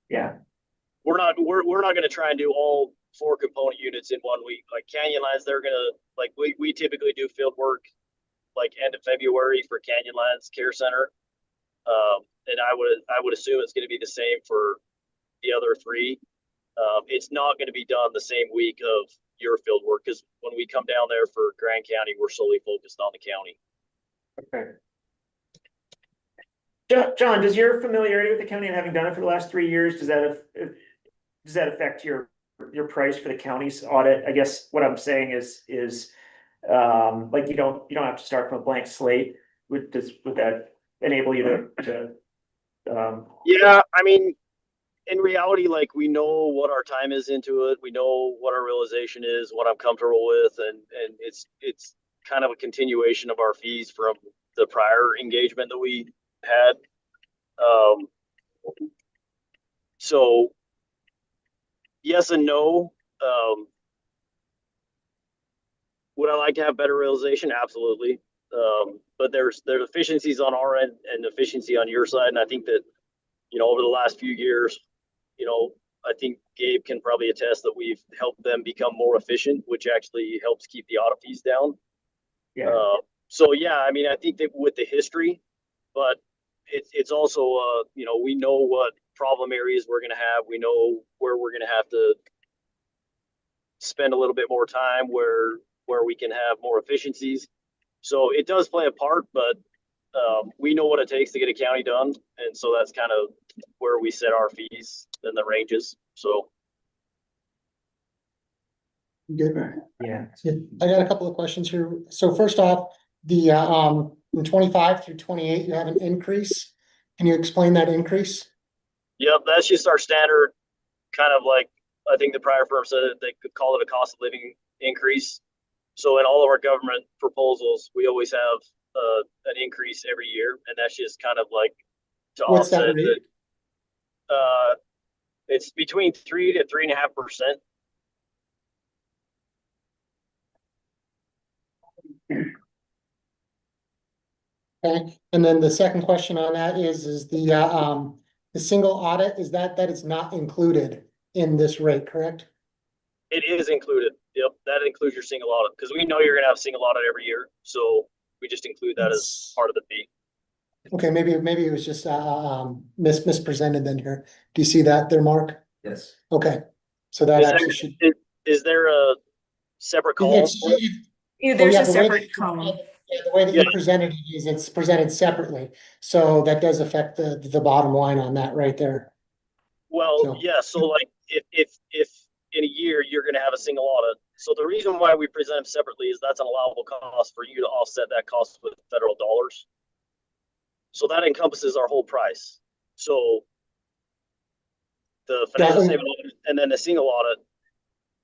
Yeah, we're not gonna try and do all 4 component units in 1 week. Like Canyon Lines, they're gonna, like, we typically do field work like end of February for Canyon Lines Care Center. And I would assume it's gonna be the same for the other 3. It's not gonna be done the same week of your field work, because when we come down there for Grand County, we're solely focused on the county. okay. John, does your familiarity with the county and having done it for the last 3 years, does that affect your price for the county's audit? I guess what I'm saying is like you don't have to start from a blank slate. Would that enable you to Yeah, I mean, in reality, like, we know what our time is into it. We know what our realization is, what I'm comfortable with, and it's kind of a continuation of our fees from the prior engagement that we had. Um, so yes and no. Would I like to have better realization? Absolutely. But there's efficiencies on our end and efficiency on your side, and I think that, over the last few years, I think Gabe can probably attest that we've helped them become more efficient, which actually helps keep the audit fees down. yeah. So yeah, I mean, I think that with the history, but it's also, we know what problem areas we're going to have. We know where we're going to have to spend a little bit more time, where we can have more efficiencies. So it does play a part, but we know what it takes to get a county done, and so that's kind of where we set our fees and the ranges. So Good. Yeah. I got a couple of questions here. So first off, the from 25 through 28, you have an increase. Can you explain that increase? yep, that's just our standard kind of, like, I think the prior firm said they could call it a cost of living increase. So in all of our government proposals, we always have an increase every year, and that's just kind of like to What's that offset rate? it's between 3 to 3.5%. Okay, and then the second question on that is the single audit, is that is not included in this rate, correct? It is included. Yep, that includes your single audit, because we know you're gonna have a single audit every year, so we just include that as It's- part of the fee. Okay, maybe it was just mispresented then here. Do you see that there, Mark? Yes. Okay, so that Is actually should. is there a separate column It's, for it? There's yeah, a the way separate that- column. yeah, the way that Yeah. you presented it is it's presented separately, so that does affect the bottom line on that right there. Well, So- yeah, so like if in a year you're gonna have a single audit, so the reason why we present them separately is that's an allowable cost for you to offset that cost with federal dollars. So that encompasses our whole price. So the financial Yeah. statement audit and then the single audit,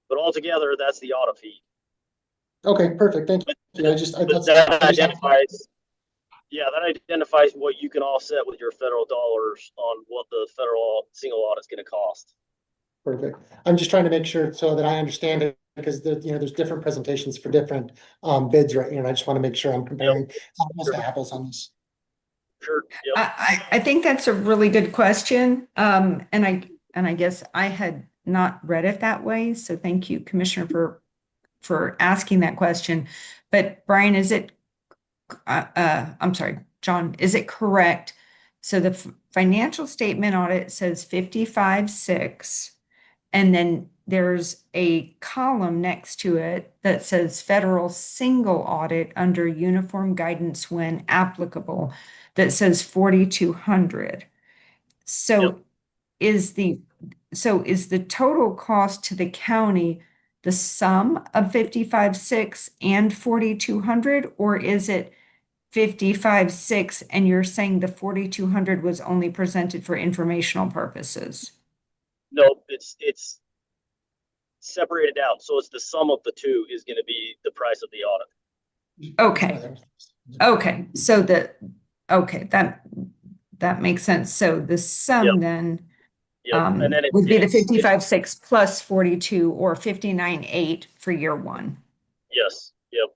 but altogether, that's the audit fee. Okay, perfect, thank you. But that I just had- identifies, yeah, that identifies what you can offset with your federal dollars on what the federal single audit is gonna cost. Perfect. I'm just trying to make sure so that I understand it, because there's different presentations for different bids right here, and I just want to make sure I'm comparing apples to apples on this. Sure, yep. I think that's a really good question. And I guess I had not read it that way. So thank you, Commissioner, for asking that question. But Brian, I'm sorry, John, is it correct? So the financial statement audit says 55.6, and then there's a column next to it that says federal single audit under uniform guidance when applicable, that says 4,200. So is the total cost to the county the sum of 55.6 and 4,200, or is it 55.6 and you're saying the 4,200 was only presented for informational purposes? Nope, it's separated out, so it's the sum of the two is gonna be the price of the audit. Okay, so that makes sense. So the sum then Yep, and then would be the it's 55.6 plus 42, or 59.8 for year one. yes, yep.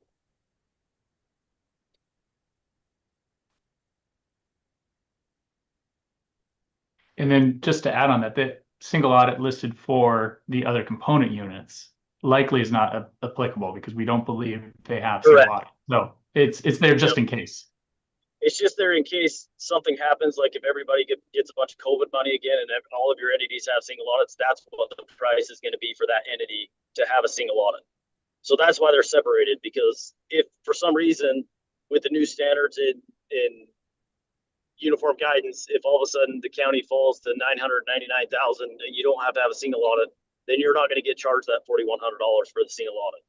And then just to add on that, the single audit listed for the other component units likely is not applicable because we don't believe they have single Correct. audit. So it's there just in case. It's just there in case something happens, like if everybody gets a bunch of COVID money again and all of your entities have single audits, that's what the price is going to be for that entity to have a single audit. So that's why they're separated, because if for some reason with the new standards in uniform guidance, if all of a sudden the county falls to 999,000 and you don't have to have a single audit, then you're not going to get charged that $4,100 for the single audit.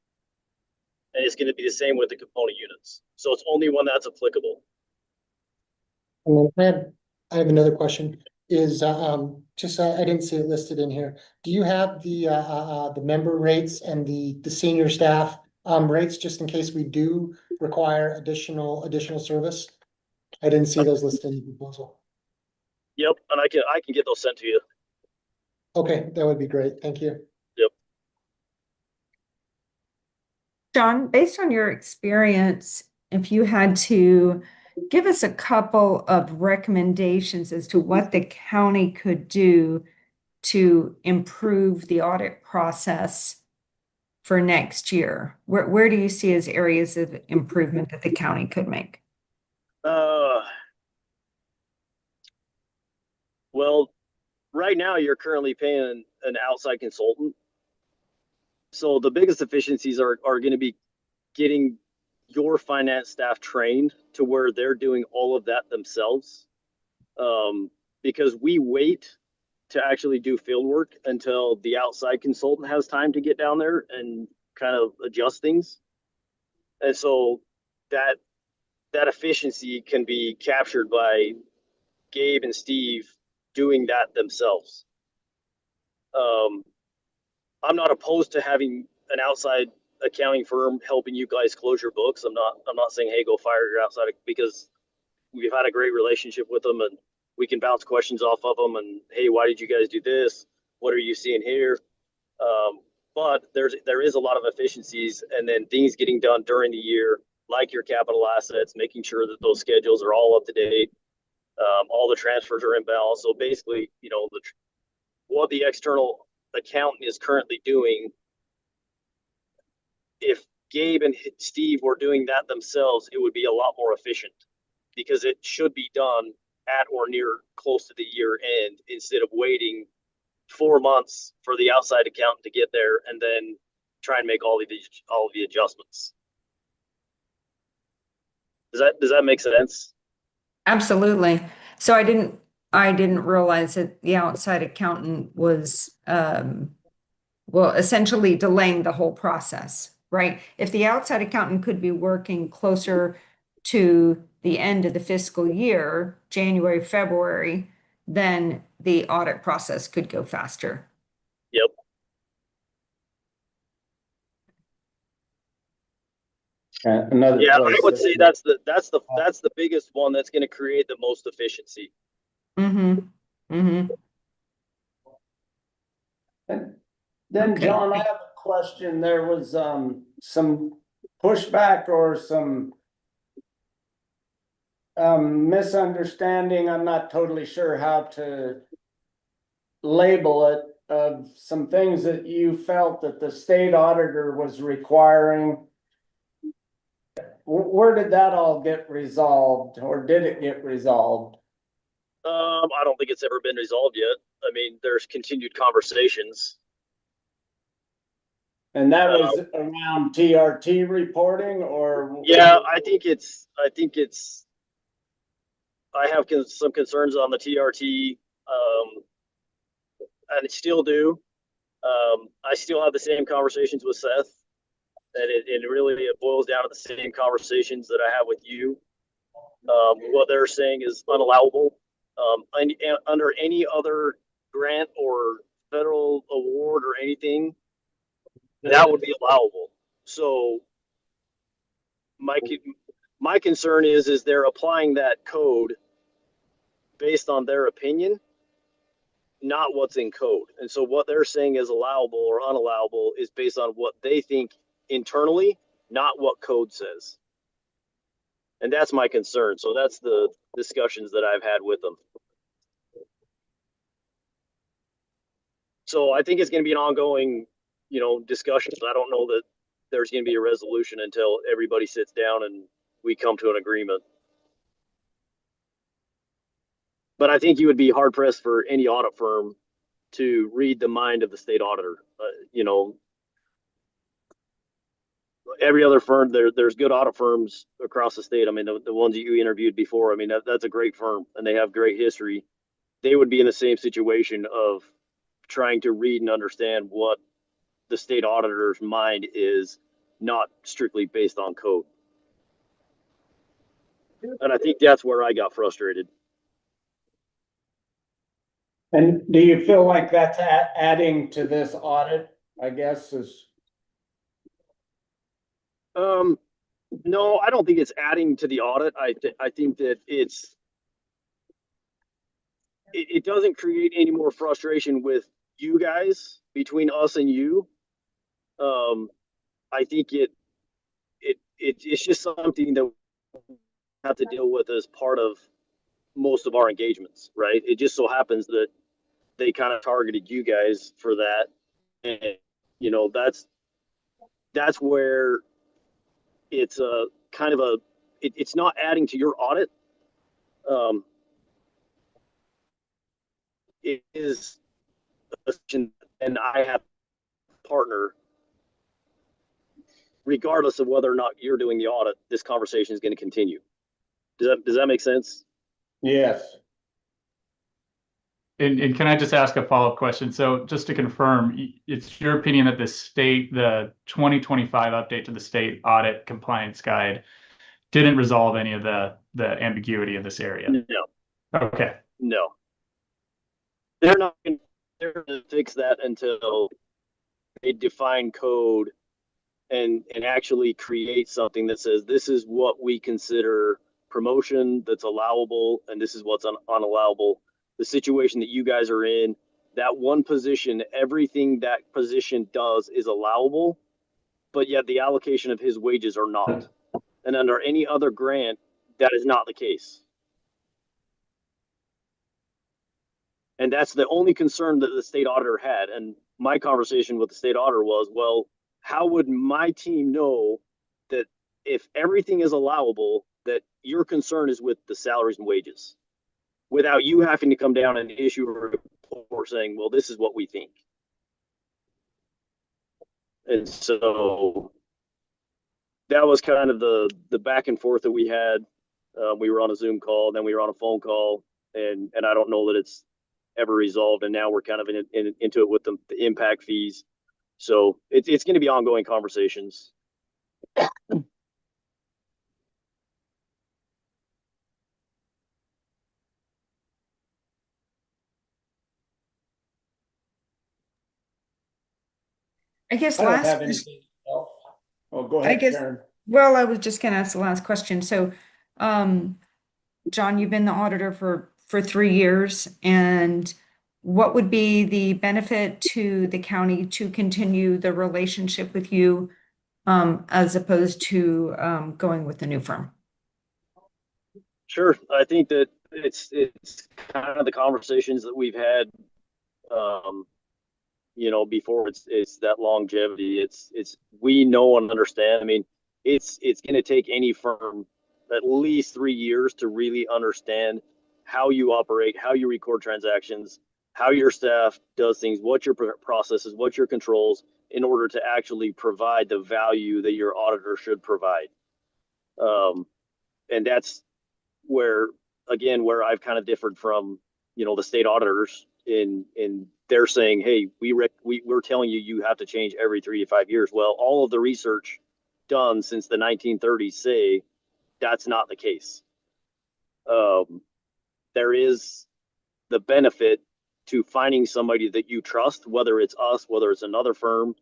And it's going to be the same with the component units. So it's only when that's applicable. And then I have another question, is, just, I didn't see it listed in here. Do you have the member rates and the senior staff, rates, just in case we do require additional service? I didn't see those listed in the proposal. Yep, and I can get those sent to you. Okay, that would be great. Thank you. Yep. John, based on your experience, if you had to give us a couple of recommendations as to what the county could do to improve the audit process for next year, where do you see as areas of improvement that the county could make? Well, right now you're currently paying an outside consultant. So the biggest efficiencies are going to be getting your finance staff trained to where they're doing all of that themselves. Because we wait to actually do field work until the outside consultant has time to get down there and kind of adjust things. And so that efficiency can be captured by Gabe and Steve doing that themselves. I'm not opposed to having an outside accounting firm helping you guys close your books. I'm not saying, hey, go fire your outside, because we've had a great relationship with them and we can bounce questions off of them and, hey, why did you guys do this? What are you seeing here? But there is a lot of efficiencies, and then things getting done during the year, like your capital assets, making sure that those schedules are all up to date. All the transfers are in balance. So basically, what the external accountant is currently doing, if Gabe and Steve were doing that themselves, it would be a lot more efficient, because it should be done at or near close to the year end, instead of waiting 4 months for the outside accountant to get there and then try and make all of the adjustments. Does that make sense? Absolutely. So I didn't realize that the outside accountant was, well, essentially delaying the whole process, right? If the outside accountant could be working closer to the end of the fiscal year, January, February, then the audit process could go faster. Yep. Another Yeah, place I would that- say that's the biggest one that's going to create the most efficiency. Mm-hmm. Mm-hmm. Then, Okay. John, I have a question. There was some pushback or some misunderstanding. I'm not totally sure how to label it, of some things that you felt that the state auditor was requiring. Where did that all get resolved, or did it get resolved? I don't think it's ever been resolved yet. I mean, there's continued conversations. And that was around TRT reporting, or? Yeah, I have some concerns on the TRT, and I still do. I still have the same conversations with Seth, and it really boils down to the same conversations that I have with you. What they're saying is unallowable. Under any other grant or federal award or anything, that would be allowable. So my concern is they're applying that code based on their opinion, not what's in code. And so what they're saying is allowable or unallowable is based on what they think internally, not what code says. And that's my concern. So that's the discussions that I've had with them. So I think it's going to be an ongoing, discussion. I don't know that there's going to be a resolution until everybody sits down and we come to an agreement. But I think you would be hard pressed for any audit firm to read the mind of the state auditor. Every other firm, there's good audit firms across the state. I mean, the ones that you interviewed before, I mean, that's a great firm and they have great history. They would be in the same situation of trying to read and understand what the state auditor's mind is, not strictly based on code. And I think that's where I got frustrated. And do you feel like that's adding to this audit, I guess, is? No, I don't think it's adding to the audit. I think that it doesn't create any more frustration with you guys, between us and you. I think it's just something that we have to deal with as part of most of our engagements, right? It just so happens that they kind of targeted you guys for that. And, that's where it's a kind of it's not adding to your audit. It is, and I have a partner, regardless of whether or not you're doing the audit, this conversation is going to continue. Does that make sense? Yes. And can I just ask a follow-up question? So just to confirm, it's your opinion that the 2025 update to the state audit compliance guide didn't resolve any of the ambiguity of this area? No. Okay. No. They're not going to fix that until they define code and actually create something that says this is what we consider promotion that's allowable and this is what's unallowable. The situation that you guys are in, that one position, everything that position does is allowable, but yet the allocation of his wages are not. And under any other grant, that is not the case. And that's the only concern that the state auditor had. And my conversation with the state auditor was, well, how would my team know that if everything is allowable, that your concern is with the salaries and wages, without you having to come down and issue a report saying, well, this is what we think. And so that was kind of the back and forth that we had. We were on a Zoom call, then we were on a phone call, and I don't know that it's ever resolved. And now we're kind of into it with the impact fees. So it's going to be ongoing conversations. I guess I don't last, have anything else. Oh, go I ahead, guess, Karen. well, I was just gonna ask the last question. So, John, you've been the auditor for 3 years, and what would be the benefit to the county to continue the relationship with you, as opposed to going with the new firm? Sure. I think that it's kind of the conversations that we've had, before it's that longevity. It's we know and understand. I mean, it's going to take any firm at least 3 years to really understand how you operate, how you record transactions, how your staff does things, what your processes, what your controls, in order to actually provide the value that your auditor should provide. And that's where I've kind of differed from, the state auditors in they're saying, hey, we're telling you have to change every 3 to 5 years. Well, all of the research done since the 1930s say that's not the case. There is the benefit to finding somebody that you trust, whether it's us, whether it's another firm,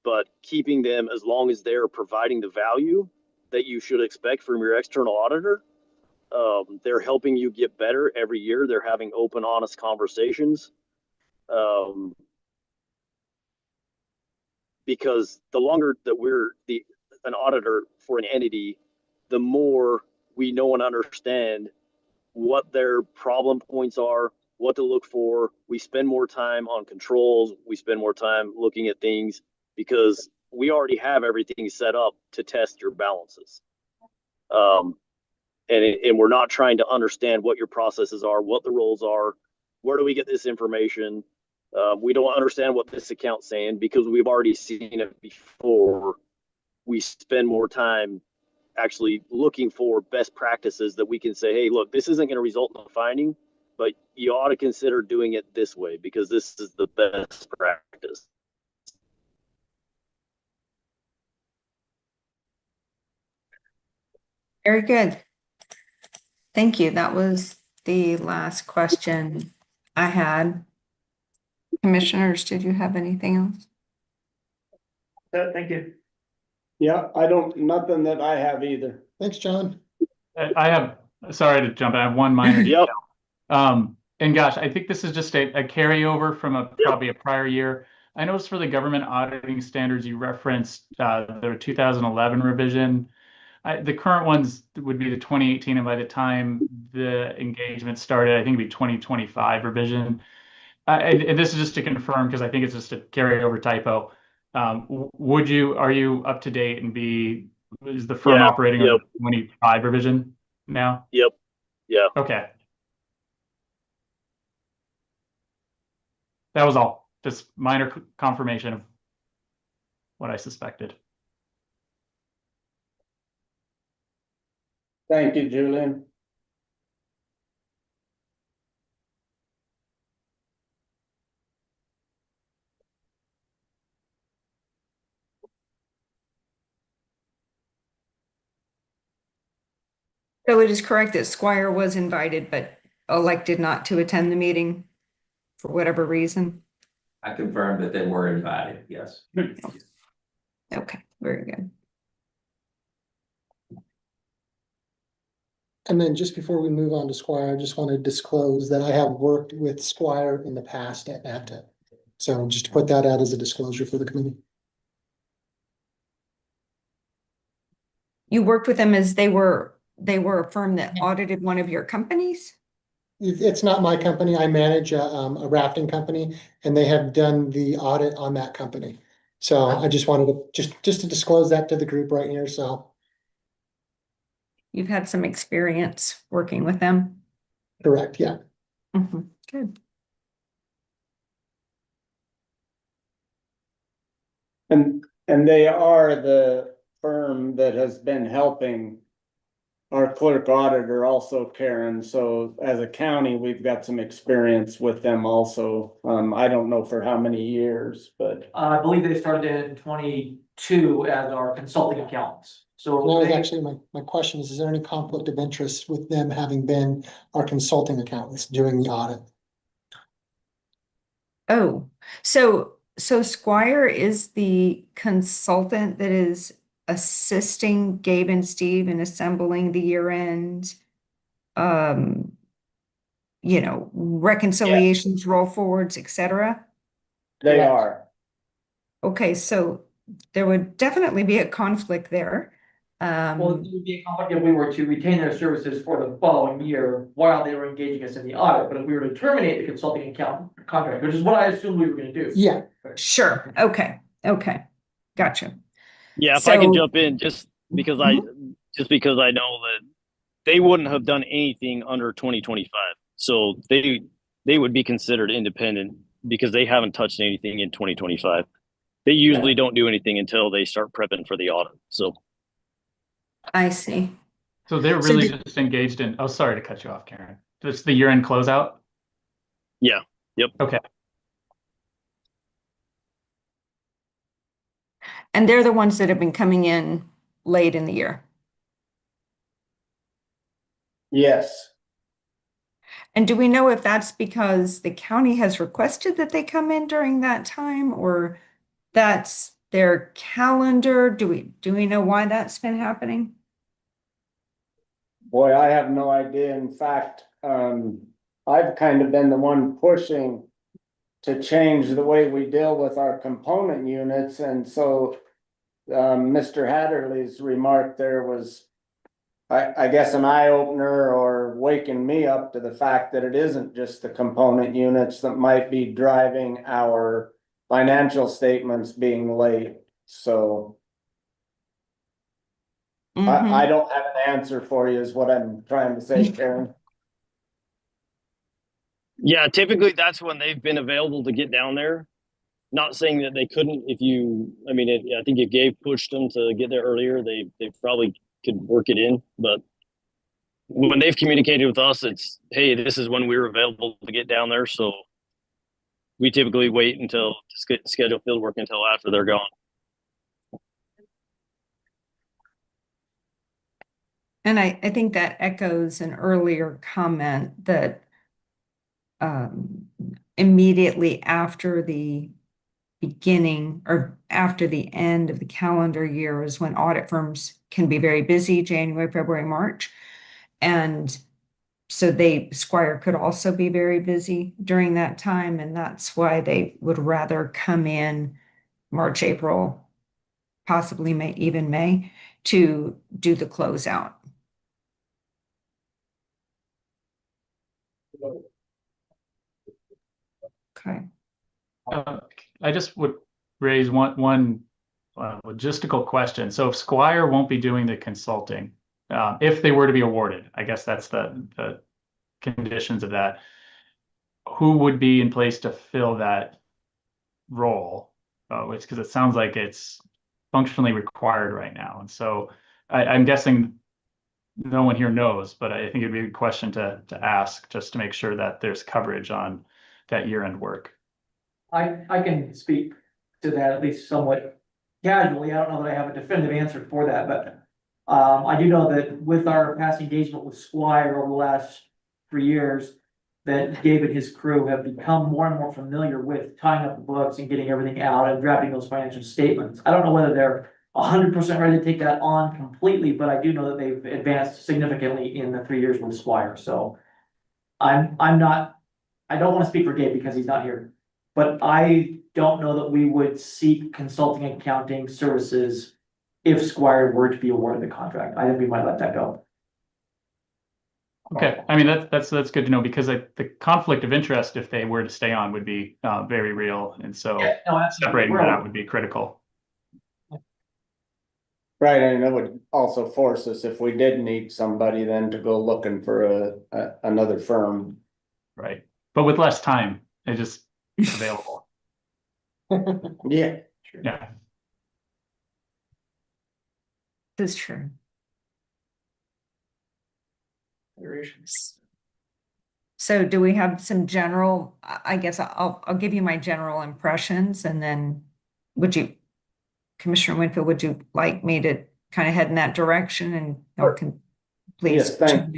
but keeping them as long as they're providing the value that you should expect from your external auditor. They're helping you get better every year. They're having open, honest conversations. Because the longer that we're an auditor for an entity, the more we know and understand what their problem points are, what to look for. We spend more time on controls. We spend more time looking at things because we already have everything set up to test your balances. And we're not trying to understand what your processes are, what the roles are, where do we get this information. We don't understand what this account's saying because we've already seen it before. We spend more time actually looking for best practices that we can say, hey, look, this isn't going to result in a finding, but you ought to consider doing it this way because this is the best practice. Very good. Thank you. That was the last question I had. Commissioners, did you have anything else? Thank you. Yeah, nothing that I have either. Thanks, John. I have, sorry to jump in, I have one minor Yep. detail. And gosh, I think this is just a carryover from probably a prior year. I noticed for the government auditing standards, you referenced the 2011 revision. The current ones would be the 2018, and by the time the engagement started, I think it'd be 2025 revision. And this is just to confirm, because I think it's just a carryover typo. Are you up to date and is the firm operating on the 25 revision now? Yep. Yeah. Okay. That was all. Just minor confirmation of what I suspected. Thank you, Julian. So it is correct that Squire was invited, but elected not to attend the meeting for whatever reason. I confirmed that they were invited, yes. Okay, very good. And then just before we move on to Squire, I just want to disclose that I have worked with Squire in the past at NABTEC. So just to put that out as a disclosure for the committee. You worked with them as they were a firm that audited one of your companies? It's not my company. I manage a rafting company, and they have done the audit on that company. So I just wanted to just to disclose that to the group right here. So You've had some experience working with them? correct, yeah. Good. And they are the firm that has been helping our clerk auditor also, Karen. So as a county, we've got some experience with them also. I don't know for how many years, but I believe they started in 22 as our consulting accountants. That was actually my question is there any conflict of interest with them having been our consulting accountants doing the audit? Oh, so Squire is the consultant that is assisting Gabe and Steve in assembling the year-end, reconciliations, roll forwards, etc. they Correct. are. Okay, so there would definitely be a conflict there. Well, it would be a conflict if we were to retain their services for the following year while they were engaging us in the audit. But if we were to terminate the consulting account contract, which is what I assumed we were going to do. Yeah. Sure. Okay. Gotcha. Yeah, if I can jump in just because I know that they wouldn't have done anything under 2025. So they would be considered independent because they haven't touched anything in 2025. They usually don't do anything until they start prepping for the audit. So I see. So they're really just engaged in, oh, sorry to cut you off, Karen. Just the year-end closeout? yeah. Yep. Okay. And they're the ones that have been coming in late in the year. Yes. And do we know if that's because the county has requested that they come in during that time, or that's their calendar? Do we know why that's been happening? Boy, I have no idea. In fact, I've kind of been the one pushing to change the way we deal with our component units. And so Mr. Hatterley's remark there was I guess an eye opener or waking me up to the fact that it isn't just the component units that might be driving our financial statements being late, so. I Mhm. don't have an answer for you is what I'm trying to say, Karen. Yeah, typically that's when they've been available to get down there. Not saying that they couldn't if you, I mean, I think if Gabe pushed them to get there earlier, they probably could work it in. But when they've communicated with us, it's, hey, this is when we were available to get down there. So we typically wait until to schedule field work until after they're gone. And I think that echoes an earlier comment that immediately after the beginning or after the end of the calendar year is when audit firms can be very busy, January, February, March. And so Squire could also be very busy during that time, and that's why they would rather come in March, April, possibly May, even May, to do the closeout. Okay. I just would raise one logistical question. So if Squire won't be doing the consulting, if they were to be awarded, I guess that's the conditions of that. Who would be in place to fill that role? Which, because it sounds like it's functionally required right now. And so I'm guessing no one here knows, but I think it'd be a good question to ask just to make sure that there's coverage on that year-end work. I can speak to that at least somewhat casually. I don't know that I have a definitive answer for that, but I do know that with our past engagement with Squire over the last 3 years, that Gabe and his crew have become more and more familiar with tying up the books and getting everything out and drafting those financial statements. I don't know whether they're 100% ready to take that on completely, but I do know that they've advanced significantly in the 3 years with Squire. So I'm not, I don't want to speak for Gabe because he's not here, but I don't know that we would seek consulting and accounting services if Squire were to be awarded the contract. I think we might let that go. Okay, I mean, that's good to know because the conflict of interest, if they were to stay on, would be very real. And so Yeah, no, absolutely. separating that out would be critical. Right, and it would also force us, if we did need somebody, then to go looking for another firm. Right. But with less time, it just available. Yeah. Yeah. This is true. So do we have some general, I guess I'll give you my general impressions and then would you, Commissioner Winfield, would you like me to kind of head in that direction and y'all can please Yes, thank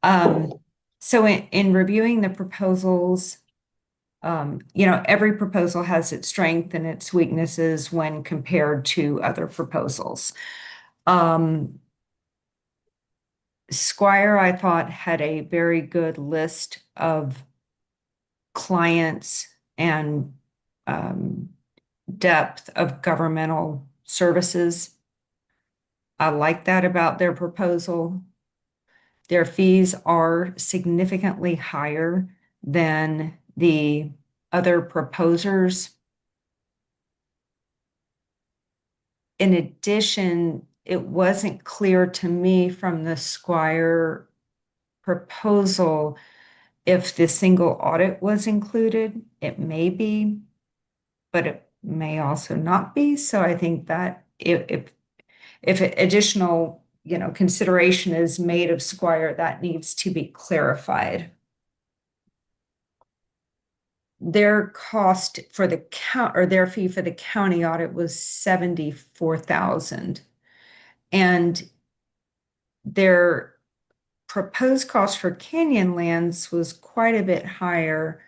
chime in. So in reviewing the proposals, every proposal has its strength and its weaknesses when compared to other proposals. Squire, I thought, had a very good list of clients and depth of governmental services. I like that about their proposal. Their fees are significantly higher than the other proposers. In addition, it wasn't clear to me from the Squire proposal if the single audit was included. It may be, but it may also not be. So I think that if additional, consideration is made of Squire, that needs to be clarified. Their cost for the count or their fee for the county audit was $74,000. And their proposed cost for Canyonlands was quite a bit higher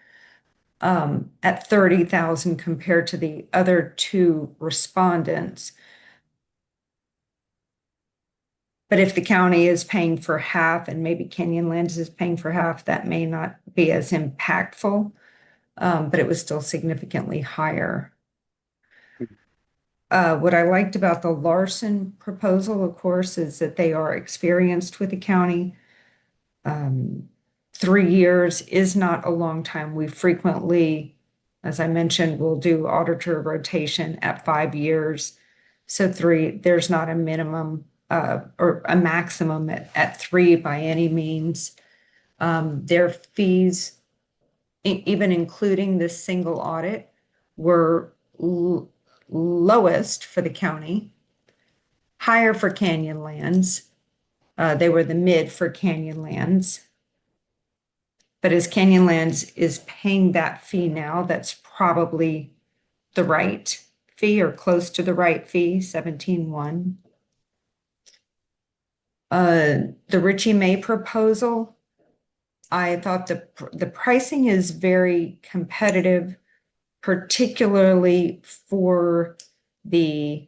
at $30,000 compared to the other two respondents. But if the county is paying for half and maybe Canyonlands is paying for half, that may not be as impactful, but it was still significantly higher. What I liked about the Larson proposal, of course, is that they are experienced with the county. 3 years is not a long time. We frequently, as I mentioned, will do auditor rotation at 5 years. So there's not a minimum or a maximum at 3 by any means. Their fees, even including this single audit, were lowest for the county, higher for Canyonlands. They were the mid for Canyonlands. But as Canyonlands is paying that fee now, that's probably the right fee or close to the right fee, 17.1. The Richie May proposal, I thought the pricing is very competitive, particularly for the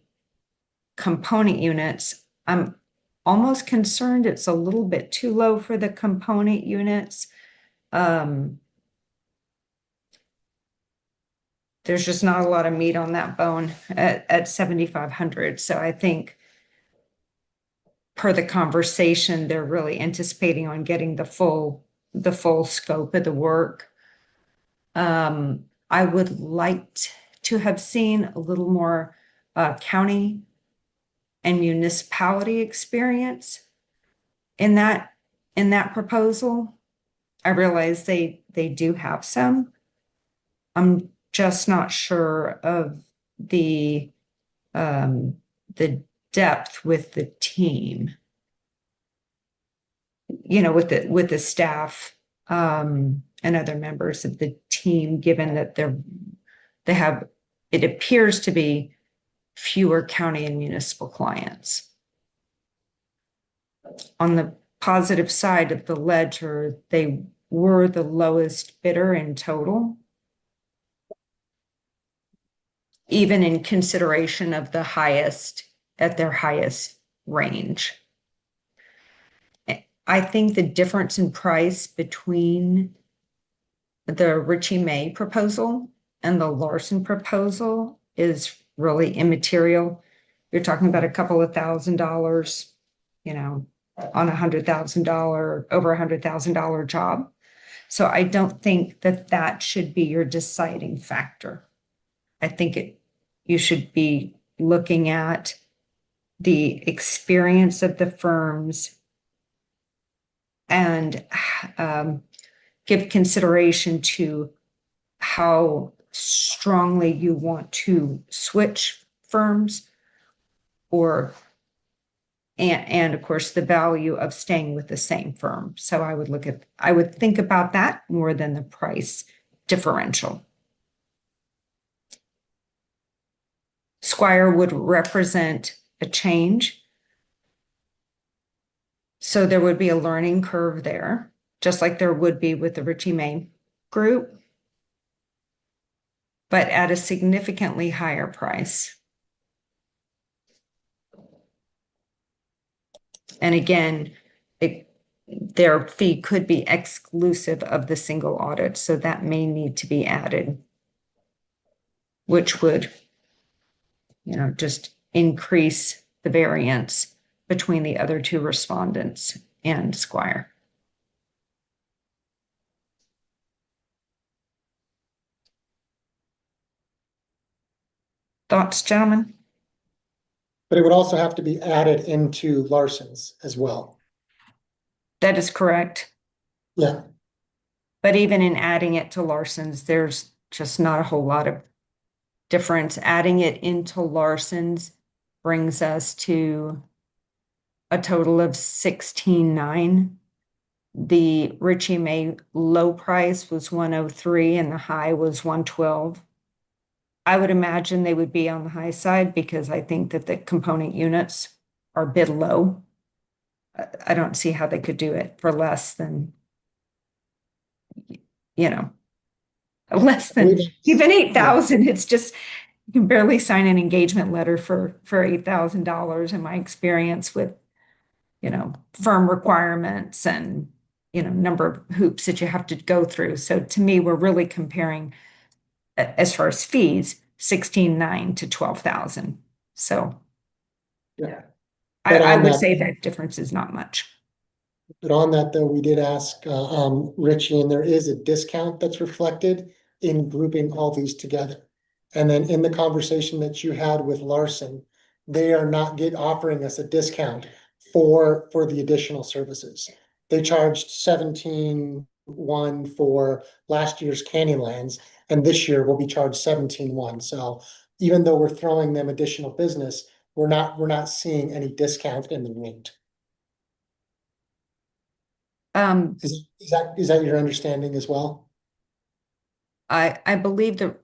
component units. I'm almost concerned it's a little bit too low for the component units. There's just not a lot of meat on that bone at 7,500. So I think per the conversation, they're really anticipating on getting the full scope of the work. I would like to have seen a little more county and municipality experience in that proposal. I realize they do have some. I'm just not sure of the depth with the team. You know, with the staff and other members of the team, given that they have, it appears to be fewer county and municipal clients. On the positive side of the ledger, they were the lowest bidder in total, even in consideration of the highest at their highest range. I think the difference in price between the Richie May proposal and the Larson proposal is really immaterial. You're talking about a couple of $1,000s, you know, on over $100,000 job. So I don't think that should be your deciding factor. I think you should be looking at the experience of the firms and give consideration to how strongly you want to switch firms, and of course the value of staying with the same firm. So I would think about that more than the price differential. Squire would represent a change. So there would be a learning curve there, just like there would be with the Richie May group, but at a significantly higher price. And again, their fee could be exclusive of the single audit, so that may need to be added, which would, you know, just increase the variance between the other two respondents and Squire. Thoughts, gentlemen? But it would also have to be added into Larson's as well. That is correct. Yeah. But even in adding it to Larson's, there's just not a whole lot of difference. Adding it into Larson's brings us to a total of 16.9. The Richie May low price was 103 and the high was 112. I would imagine they would be on the high side because I think that the component units are a bit low. I don't see how they could do it for less than, you know, less than even 8,000. It's just, you can barely sign an engagement letter for $8,000 in my experience with, you know, firm requirements and, you know, number of hoops that you have to go through. So to me, we're really comparing, as far as fees, 16.9 to 12,000. So Yeah. I, But I on would that- say that difference is not much. But on that though, we did ask Richie, and there is a discount that's reflected in grouping all these together. And then in the conversation that you had with Larson, they are not offering us a discount for the additional services. They charged 17.1 for last year's Canyonlands, and this year will be charged 17.1. So even though we're throwing them additional business, we're not seeing any discount in the rate. Is that your understanding as well? I believe the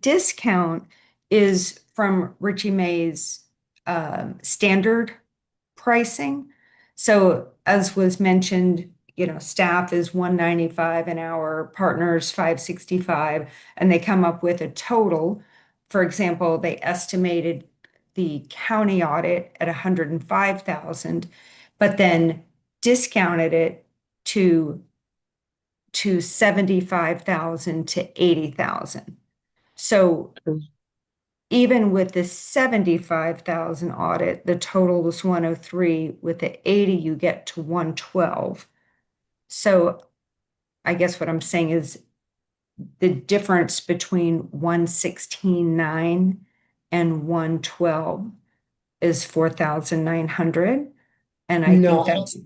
discount is from Richie May's standard pricing. So as was mentioned, staff is $195 an hour, partners $565, and they come up with a total. For example, they estimated the county audit at $105,000, but then discounted it to 75,000 to 80,000. So even with the 75,000 audit, the total was 103. With the 80, you get to 112. So I guess what I'm saying is the difference between 116.9 and 112 is 4,900. And I No, think that's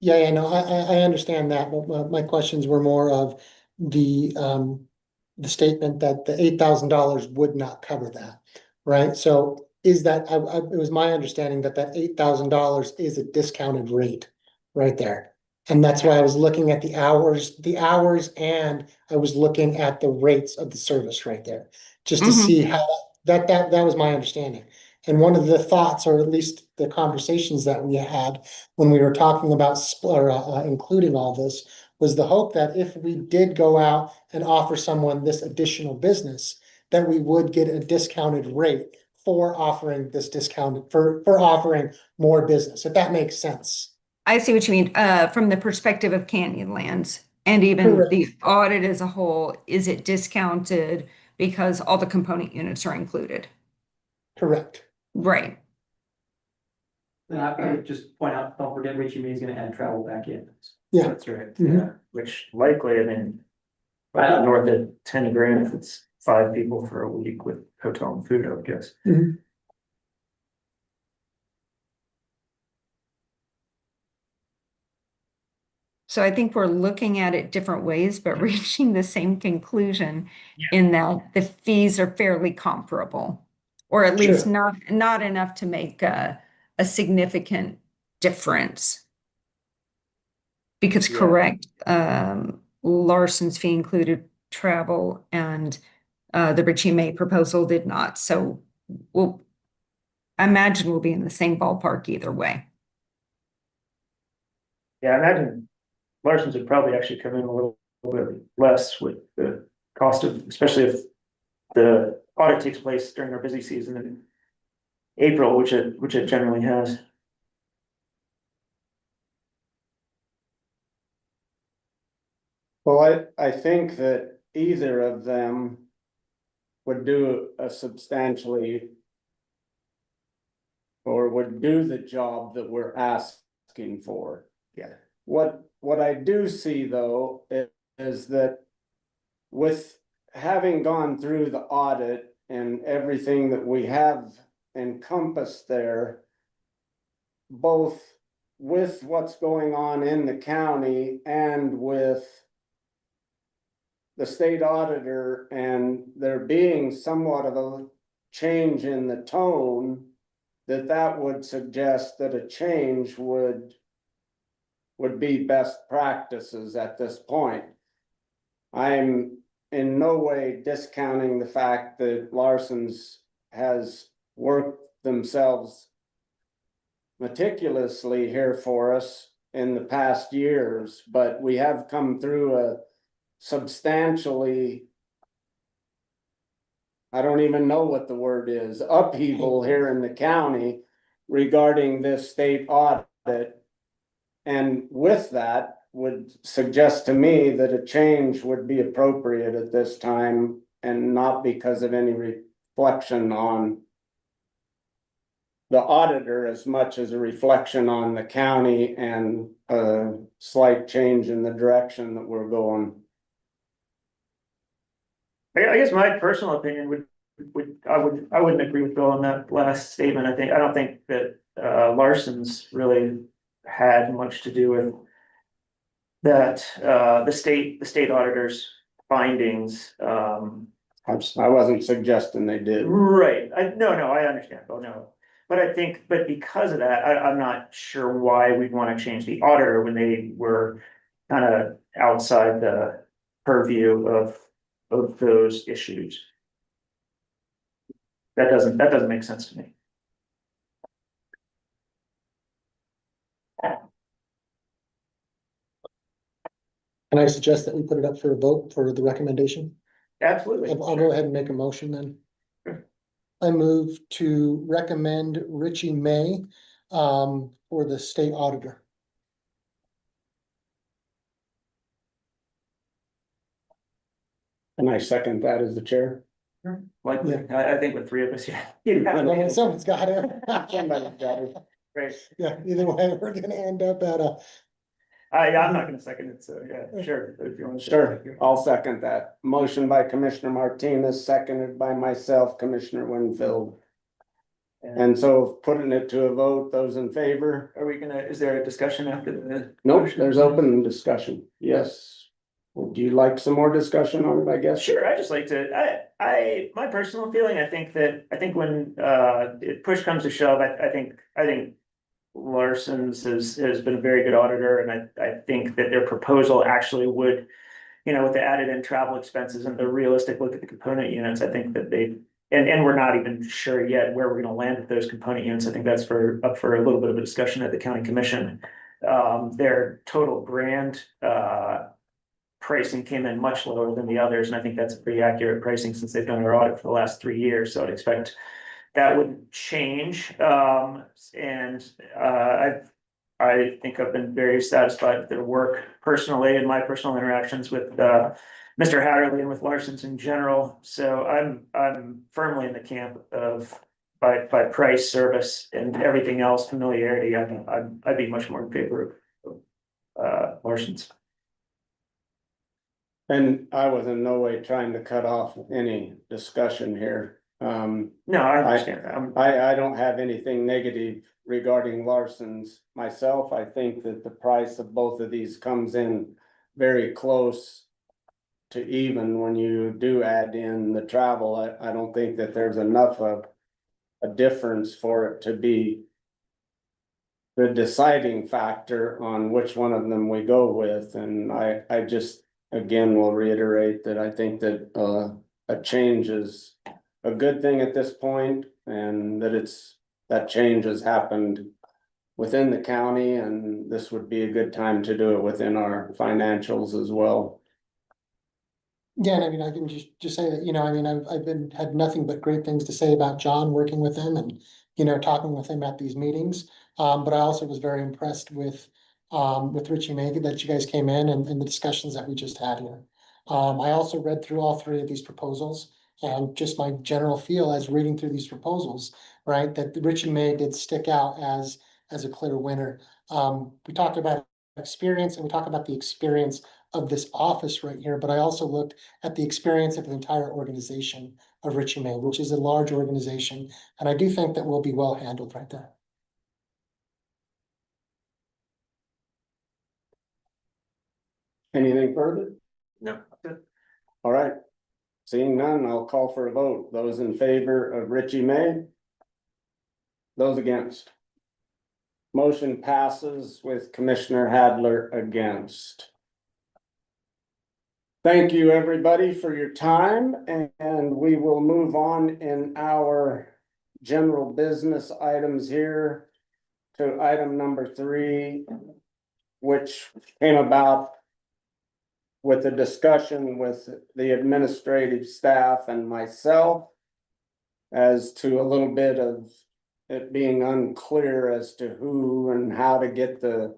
Yeah, no, I understand that, but my questions were more of the statement that the $8,000 would not cover that, right? So is that, it was my understanding that $8,000 is a discounted rate right there. And that's why I was looking at the hours, and I was looking at the rates of the service right there, just to see how that was my understanding. And one of the thoughts, or at least the conversations that we had when we were talking about including all this, was the hope that if we did go out and offer someone this additional business, that we would get a discounted rate for offering this discounted, for offering more business, if that makes sense. I see what you mean. From the perspective of Canyonlands and even Correct. the audit as a whole, is it discounted because all the component units are included? Correct. Right. And I would just point out, don't forget Richie May's gonna add travel back in. Yeah. That's right, Mhm. yeah, which likely, I mean, north of 10 grand if it's 5 people for a week with hotel and food, I would guess. So I think we're looking at it different ways, but reaching the same conclusion in that the fees are fairly comparable, or at least Sure. not enough to make a significant difference. Because Yeah. correct, Larson's fee included travel and the Richie May proposal did not. So I imagine we'll be in the same ballpark either way. Yeah, I imagine Larson's would probably actually come in a little bit less with the cost of, especially if the audit takes place during our busy season in April, which it generally has. Well, I think that either of them would do a substantially or would do the job that we're asking for. Yeah. What I do see though is that with having gone through the audit and everything that we have encompassed there, both with what's going on in the county and with the state auditor, and there being somewhat of a change in the tone, that would suggest that a change would be best practices at this point. I'm in no way discounting the fact that Larson's has worked themselves meticulously here for us in the past years, but we have come through a substantially, I don't even know what the word is, upheaval here in the county regarding this state audit. And with that would suggest to me that a change would be appropriate at this time, and not because of any reflection on the auditor as much as a reflection on the county and a slight change in the direction that we're going. I guess my personal opinion I wouldn't agree with Bill on that last statement. I don't think that Larson's really had much to do with that, the state auditor's findings. I wasn't suggesting they did. Right, no, I understand, Bill, no. But because of that, I'm not sure why we'd want to change the auditor when they were kind of outside the purview of those issues. That doesn't make sense to me. Can I suggest that we put it up for a vote for the recommendation? Absolutely. I'll go ahead and make a motion then. Sure. I move to recommend Richie May for the state auditor. And I second that as the chair. Likely, I think with three of us, yeah. Someone's got it. Somebody's got it. Right. Yeah, either way, we're gonna end up at a, I'm not gonna second it, so yeah, sure. If you want to. Sure, I'll second that. Motion by Commissioner Martinez, seconded by myself, Commissioner Winfield. And so putting it to a vote, those in favor? Are we gonna, is there a discussion after the? Nope, there's open discussion. Yes. Would you like some more discussion on it, I guess? Sure, I just like to, my personal feeling, I think when, if push comes to shove, I think Larson's has been a very good auditor, and I think that their proposal actually would, with the added in travel expenses and the realistic look at the component units, I think that and we're not even sure yet where we're gonna land with those component units. I think that's up for a little bit of a discussion at the county commission. Their total brand, pricing came in much lower than the others, and I think that's a pretty accurate pricing since they've done their audit for the last 3 years, so I'd expect that wouldn't change. I think I've been very satisfied with their work personally and my personal interactions with Mr. Hatterley and with Larson's in general. So I'm firmly in the camp of by price, service, and everything else, familiarity. I'd be much more in favor of Larson's. And I was in no way trying to cut off any discussion here. No, I understand that. I don't have anything negative regarding Larson's myself. I think that the price of both of these comes in very close to even when you do add in the travel. I don't think that there's enough of a difference for it to be the deciding factor on which one of them we go with. And I just, again, will reiterate that I think that a change is a good thing at this point, and that change has happened within the county, and this would be a good time to do it within our financials as well. yeah, and I mean, I can just say that, I mean, I've had nothing but great things to say about John working with him and, talking with him at these meetings. But I also was very impressed with Richie May that you guys came in and the discussions that we just had here. I also read through all three of these proposals, and just my general feel as reading through these proposals, right, that Richie May did stick out as a clear winner. We talked about experience, and we talked about the experience of this office right here, but I also looked at the experience of the entire organization of Richie May, which is a large organization, and I do think that will be well handled right there. Anything further? No, good. All right. Seeing none, I'll call for a vote. Those in favor of Richie May? Those against? Motion passes with Commissioner Hadler against. Thank you, everybody, for your time, and we will move on in our general business items here to item number 3, which came about with a discussion with the administrative staff and myself as to a little bit of it being unclear as to who and how to get the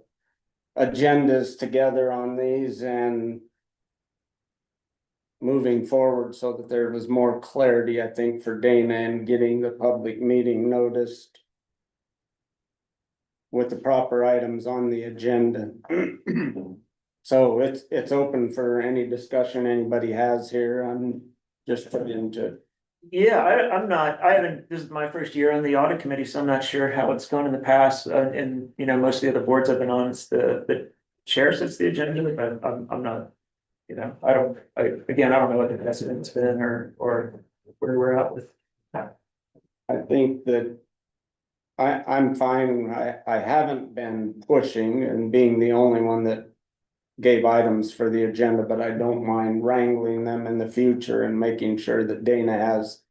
agendas together on these, and moving forward so that there was more clarity, I think, for Dana and getting the public meeting noticed with the proper items on the agenda. So it's open for any discussion anybody has here. I'm just put into. Yeah, I'm not, I haven't, this is my first year on the audit committee, so I'm not sure how it's gone in the past. And, you know, most of the other boards I've been on, it's the chair sets the agenda, but I'm not, you know, I don't know what the precedent's been or where we're at with. I think that I'm fine. I haven't been pushing and being the only one that gave items for the agenda, but I don't mind wrangling them in the future and making sure that Dana has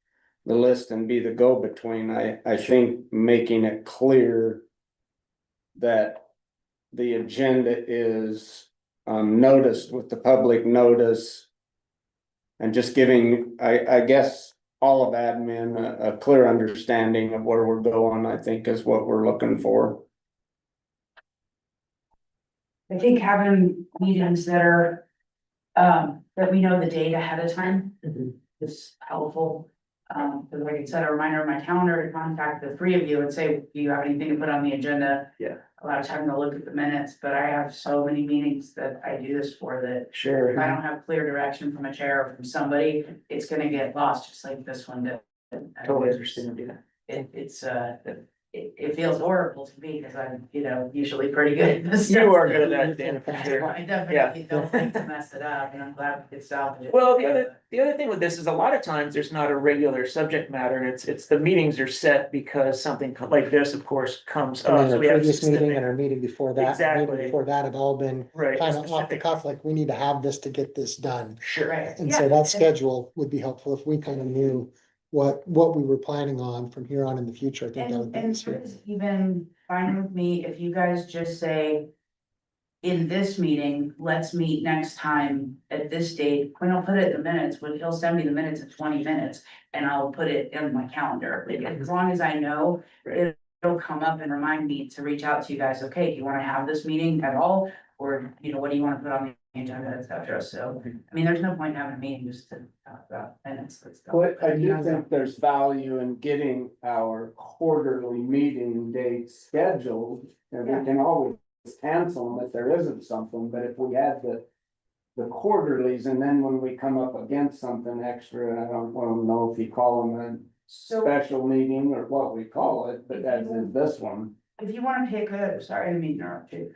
the list and be the go-between. I think making it clear that the agenda is noticed with the public notice and just giving, I guess, all of admin a clear understanding of where we're going, I think is what we're looking for. I think having meetings that are, that we know the date ahead of time is helpful. Because I can set a reminder on my calendar to contact the three of you and say, do you have anything to put on the agenda? Yeah. A lot of time to look at the minutes, but I have so many meetings that I do this for that if Sure. I don't have clear direction from a chair or from somebody, it's gonna get lost, just like this one did. Totally understand, yeah. It feels horrible to me because I'm, you know, usually pretty good at this stuff. You are good at that, Dan, for sure. I definitely don't like to mess it up, and I'm glad it's salvaged. Well, the other thing with this is a lot of times there's not a regular subject matter, and it's the meetings are set because something like this, of course, comes And up. then So our we have previous meeting specific- and our meeting before that, Exactly. meeting before that have all been Right. kind of off the specific- cuff, like we need to have this to get this done. Sure. Right, And yeah, so that schedule would be helpful if we kind of knew what we were planning on from here on in the future. I think that would be and easier. it's even fine with me if you guys just say. In this meeting, let's meet next time at this date, when I'll put it in the minutes, when he'll send me the minutes in 20 minutes. And I'll put it in my calendar, like, as long as I know, Right. it'll come up and remind me to reach out to you guys, okay, do you wanna have this meeting at all? Or, you know, what do you wanna put on the agenda, et cetera, so, I mean, there's no point in having a meeting just to talk about minutes, let's go. But I do think there's value in getting our quarterly meeting dates scheduled, and we can always cancel them if there isn't something, but if we had the quarterlies, and then when we come up against something extra, I don't know if you call them a special meeting or what we call it, but as is this one. If you wanna pick sorry, I didn't mean to interrupt you.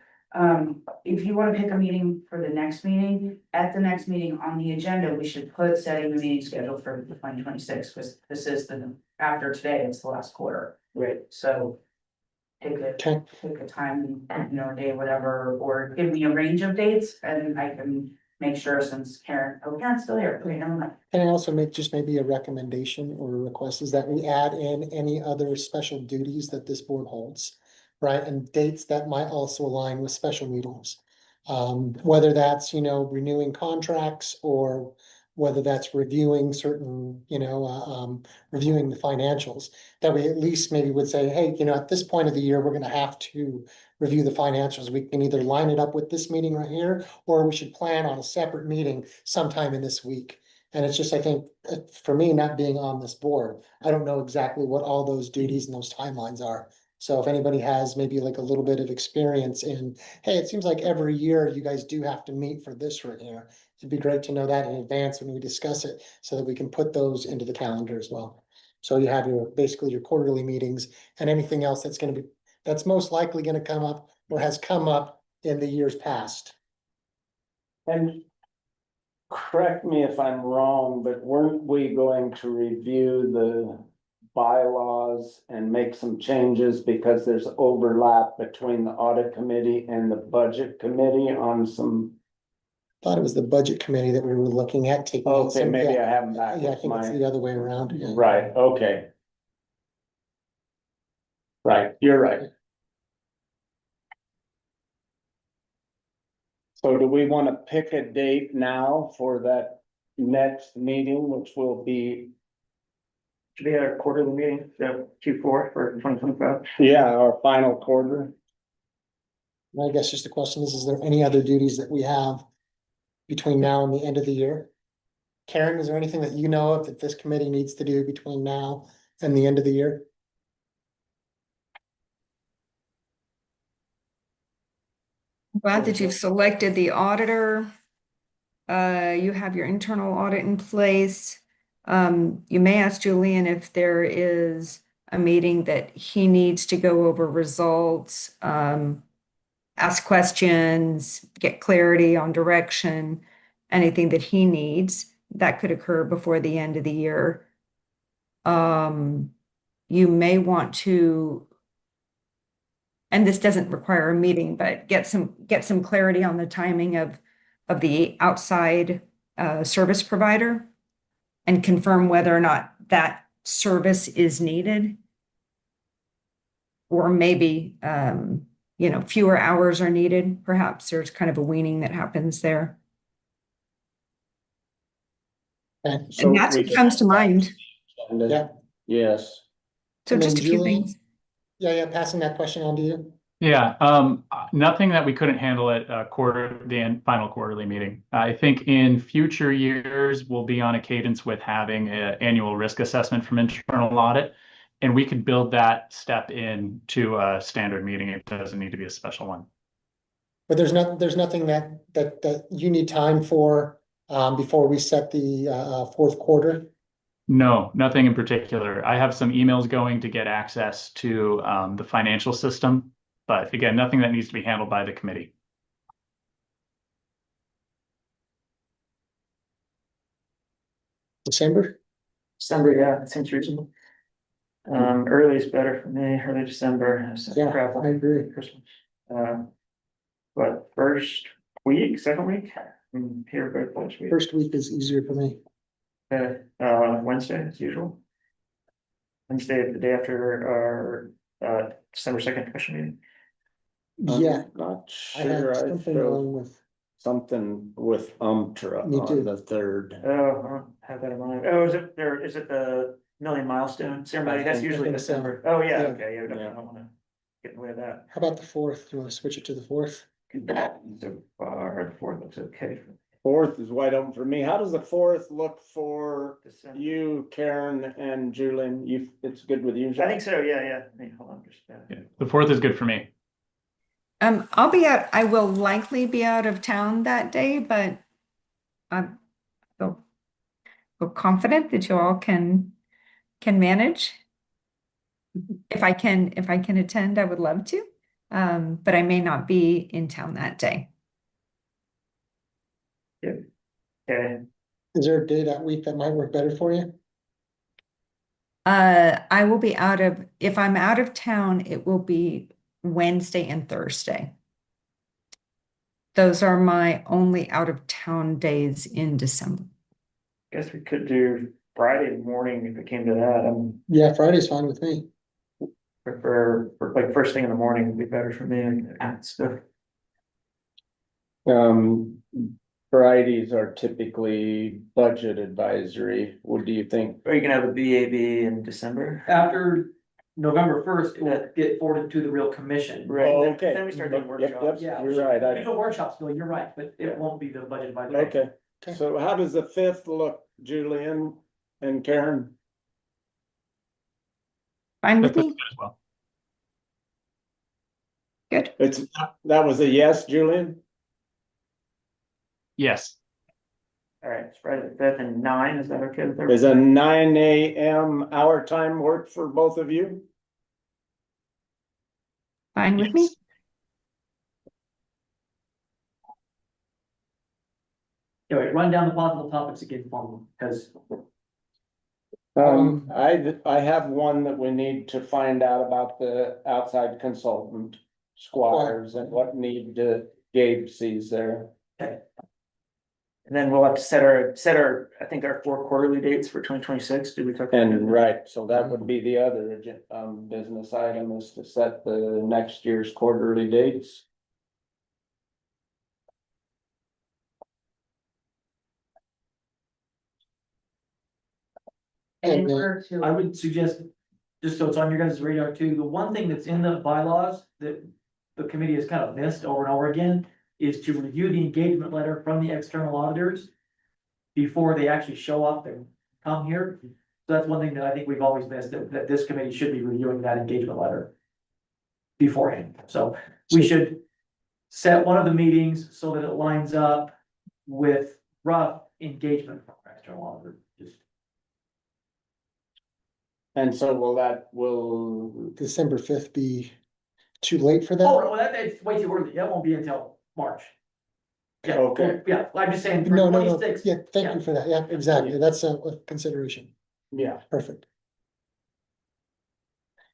If you wanna pick a meeting for the next meeting, at the next meeting on the agenda, we should put setting the meeting schedule for 2026, because this is after today, it's the last quarter. Right. So pick Okay. a time, you know, a day, whatever, or give me a range of dates and I can make sure since Karen's still here, okay, never mind. Can I also make just maybe a recommendation or a request is that we add in any other special duties that this board holds, right? And dates that might also align with special meetings. Whether that's, you know, renewing contracts or whether that's reviewing certain, reviewing the financials. That we at least maybe would say, hey, you know, at this point of the year, we're gonna have to review the financials. We can either line it up with this meeting right here, or we should plan on a separate meeting sometime in this week. And it's just, I think, for me, not being on this board, I don't know exactly what all those duties and those timelines are. So if anybody has maybe like a little bit of experience in, hey, it seems like every year you guys do have to meet for this right here. It'd be great to know that in advance when we discuss it, so that we can put those into the calendar as well. So you have basically your quarterly meetings and anything else that's most likely gonna come up or has come up in the years past. And correct me if I'm wrong, but weren't we going to review the bylaws and make some changes because there's overlap between the audit committee and the budget committee on some? Thought it was the budget committee that we were looking at taking. Okay, maybe yeah, I have them Yeah, I backwards. think it's the other way around. Yeah. Right, okay. Right, you're right. So do we want to pick a date now for that next meeting, which will be? Should be our quarterly meeting, so Q4 for 2025. Yeah, our final quarter. And I guess just the question is there any other duties that we have between now and the end of the year? Karen, is there anything that you know of that this committee needs to do between now and the end of the year? Glad that you've selected the auditor. You have your internal audit in place. You may ask Julian if there is a meeting that he needs to go over results, ask questions, get clarity on direction, anything that he needs. That could occur before the end of the year. You may want to, and this doesn't require a meeting, but get some clarity on the timing of the outside service provider and confirm whether or not that service is needed. Or maybe, fewer hours are needed. Perhaps there's kind of a weaning that happens there. Okay. So And that's we what can- comes to mind. Yeah. Yes. So And then just a few Julian? things. Yeah, passing that question on to you. Yeah, nothing that we couldn't handle at the final quarterly meeting. I think in future years, we'll be on a cadence with having an annual risk assessment from internal audit. And we could build that step in to a standard meeting. It doesn't need to be a special one. But there's nothing that you need time for before we set the fourth quarter. No, nothing in particular. I have some emails going to get access to the financial system, but again, nothing that needs to be handled by the committee. December? December, yeah, that seems reasonable. Early is better for me, early December. I have some Yeah, travel I agree. for Christmas. But first week, second week, I'm here both first week. First week is easier for me. Wednesday as usual. Wednesday, the day after our December 2nd special meeting. Yeah, Not I had sure. I something showed wrong with, something with Umtra Me too. on the 3rd. Oh, I don't have that in mind. Oh, is it the million milestone ceremony? That's think- usually I think so. December. Oh, yeah, Yeah. okay, yeah, we definitely Yeah. don't wanna get in the way of that. how about the fourth? Do you want to switch it to the fourth? So far, the 4th looks okay for 4th is wide open for me. How does the 4th look for December. you, Karen and Julian? It's good with you? I think so, yeah. Hold on, just, Yeah, the 4th is good for me. I'll be out, I will likely be out of town that day, but I'm feel confident that you all can manage. If I can attend, I would love to. But I may not be in town that day. okay. Is there a day that week that might work better for you? I will be if I'm out of town, it will be Wednesday and Thursday. Those are my only out of town days in December. Guess we could do Friday morning if it came to that. Yeah, Friday's fine with me. Prefer for like first thing in the morning would be better for me and stuff. Fridays are typically budget advisory. What do you think? Or you can have a BAB in December. After November 1st, it will get forwarded to the real commission. Right. Oh, then- okay. Then we start doing Yep, workshops. Yeah. You're right. We do workshops, Bill, you're right, but it won't be the budget by the. Okay, Okay. so how does the 5th look, Julian and Karen? Fine with That's me? good as well. Good. That was a yes, Julian? Yes. All right, it's Friday the 5th and 9, is that okay with everyone? Is a 9 AM our time work for both of you? Fine with me? Yes. Anyway, run down the possible topics again for me, because I have one that we need to find out about the outside consultant, Squires, and what need Gabe sees there. And then we'll have to set our, I think our 4 quarterly dates for 2026. Did we talk? about that? And right, so that would be the other business item is to set the next year's quarterly dates. And in And, order to. I would suggest, just so it's on your guys' radar too, the one thing that's in the bylaws that the committee has kind of missed over and over again is to review the engagement letter from the external auditors. before they actually show up and come here. So that's one thing that I think we've always missed, that this committee should be reviewing that engagement letter beforehand. So we should set one of the meetings so that it lines up with rough engagement from our external auditor. Just And so will December 5th be too late for that? Oh, no, that's way too early. That won't be until March. Yeah, Okay. yeah, I'm just saying for No, no, no, 26. yeah, thank you for that, yeah, exactly, that's a consideration, yeah, perfect.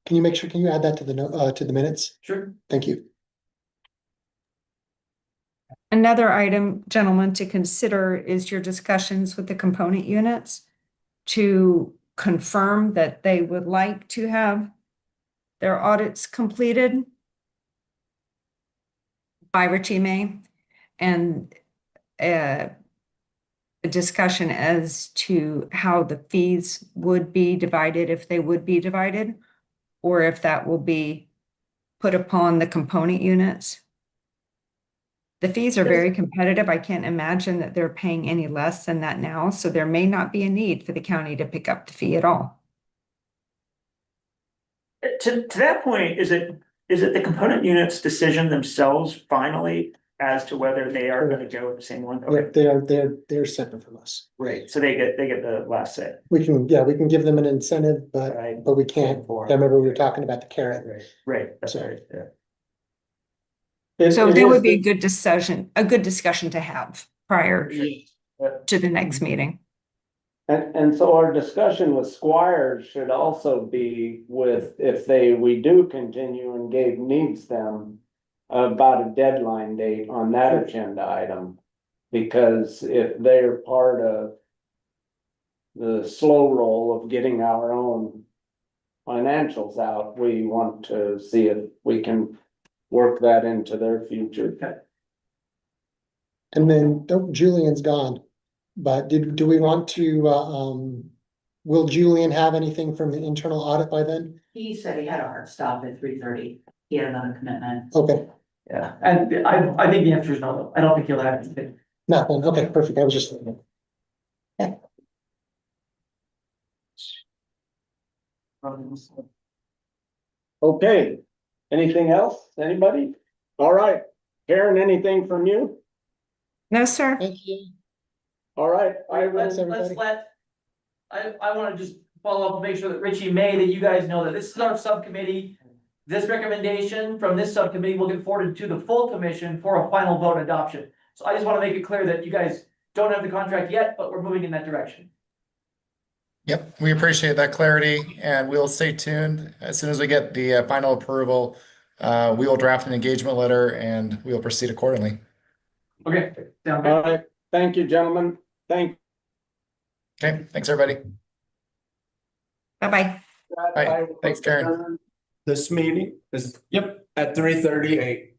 Can you add that to to the minutes? Sure. Thank you. Another item, gentlemen, to consider is your discussions with the component units to confirm that they would like to have their audits completed by Richie May, and a discussion as to how the fees would be divided, if they would be divided, or if that will be put upon the component units. The fees are very competitive. I can't imagine that they're paying any less than that now, so there may not be a need for the county to pick up the fee at all. To that point, is it the component units' decision themselves finally as to whether they are gonna go with the same one? Yeah, Okay, they're separate from us. great, so they get the last say. We can give them an incentive, Right. but we can't, I remember we were talking about the carrot. Right, that's So- right, yeah. So It there is would be a the- good discussion to have prior to the next meeting. And so our discussion with Squires should also be with, if we do continue and Gabe needs them, about a deadline date on that agenda item. Because if they're part of the slow roll of getting our own financials out, we want to see if we can work that into their future. Okay. And then, Julian's gone, but do we want to, will Julian have anything from the internal audit by then? He said he had a hard stop at 3:30. He had another commitment. Okay, Yeah. And I think the answer is no, though. I don't think he'll have anything. nothing, okay, perfect, I was just thinking. Okay, anything else? Anybody? All right, Karen, anything from you? No, sir. Thank you. All right, I Let's will, everybody. I wanna just follow up and make sure that Richie May, that you guys know that this is our subcommittee. This recommendation from this subcommittee will get forwarded to the full commission for a final vote adoption. So I just wanna make it clear that you guys don't have the contract yet, but we're moving in that direction. Yep, we appreciate that clarity and we'll stay tuned. As soon as we get the final approval, we will draft an engagement letter and we will proceed accordingly. Okay, sound all good? right, thank you, gentlemen. Thank. Okay, thanks, everybody. Bye-bye. Bye. Thanks, Karen. This meeting is, at 3:38.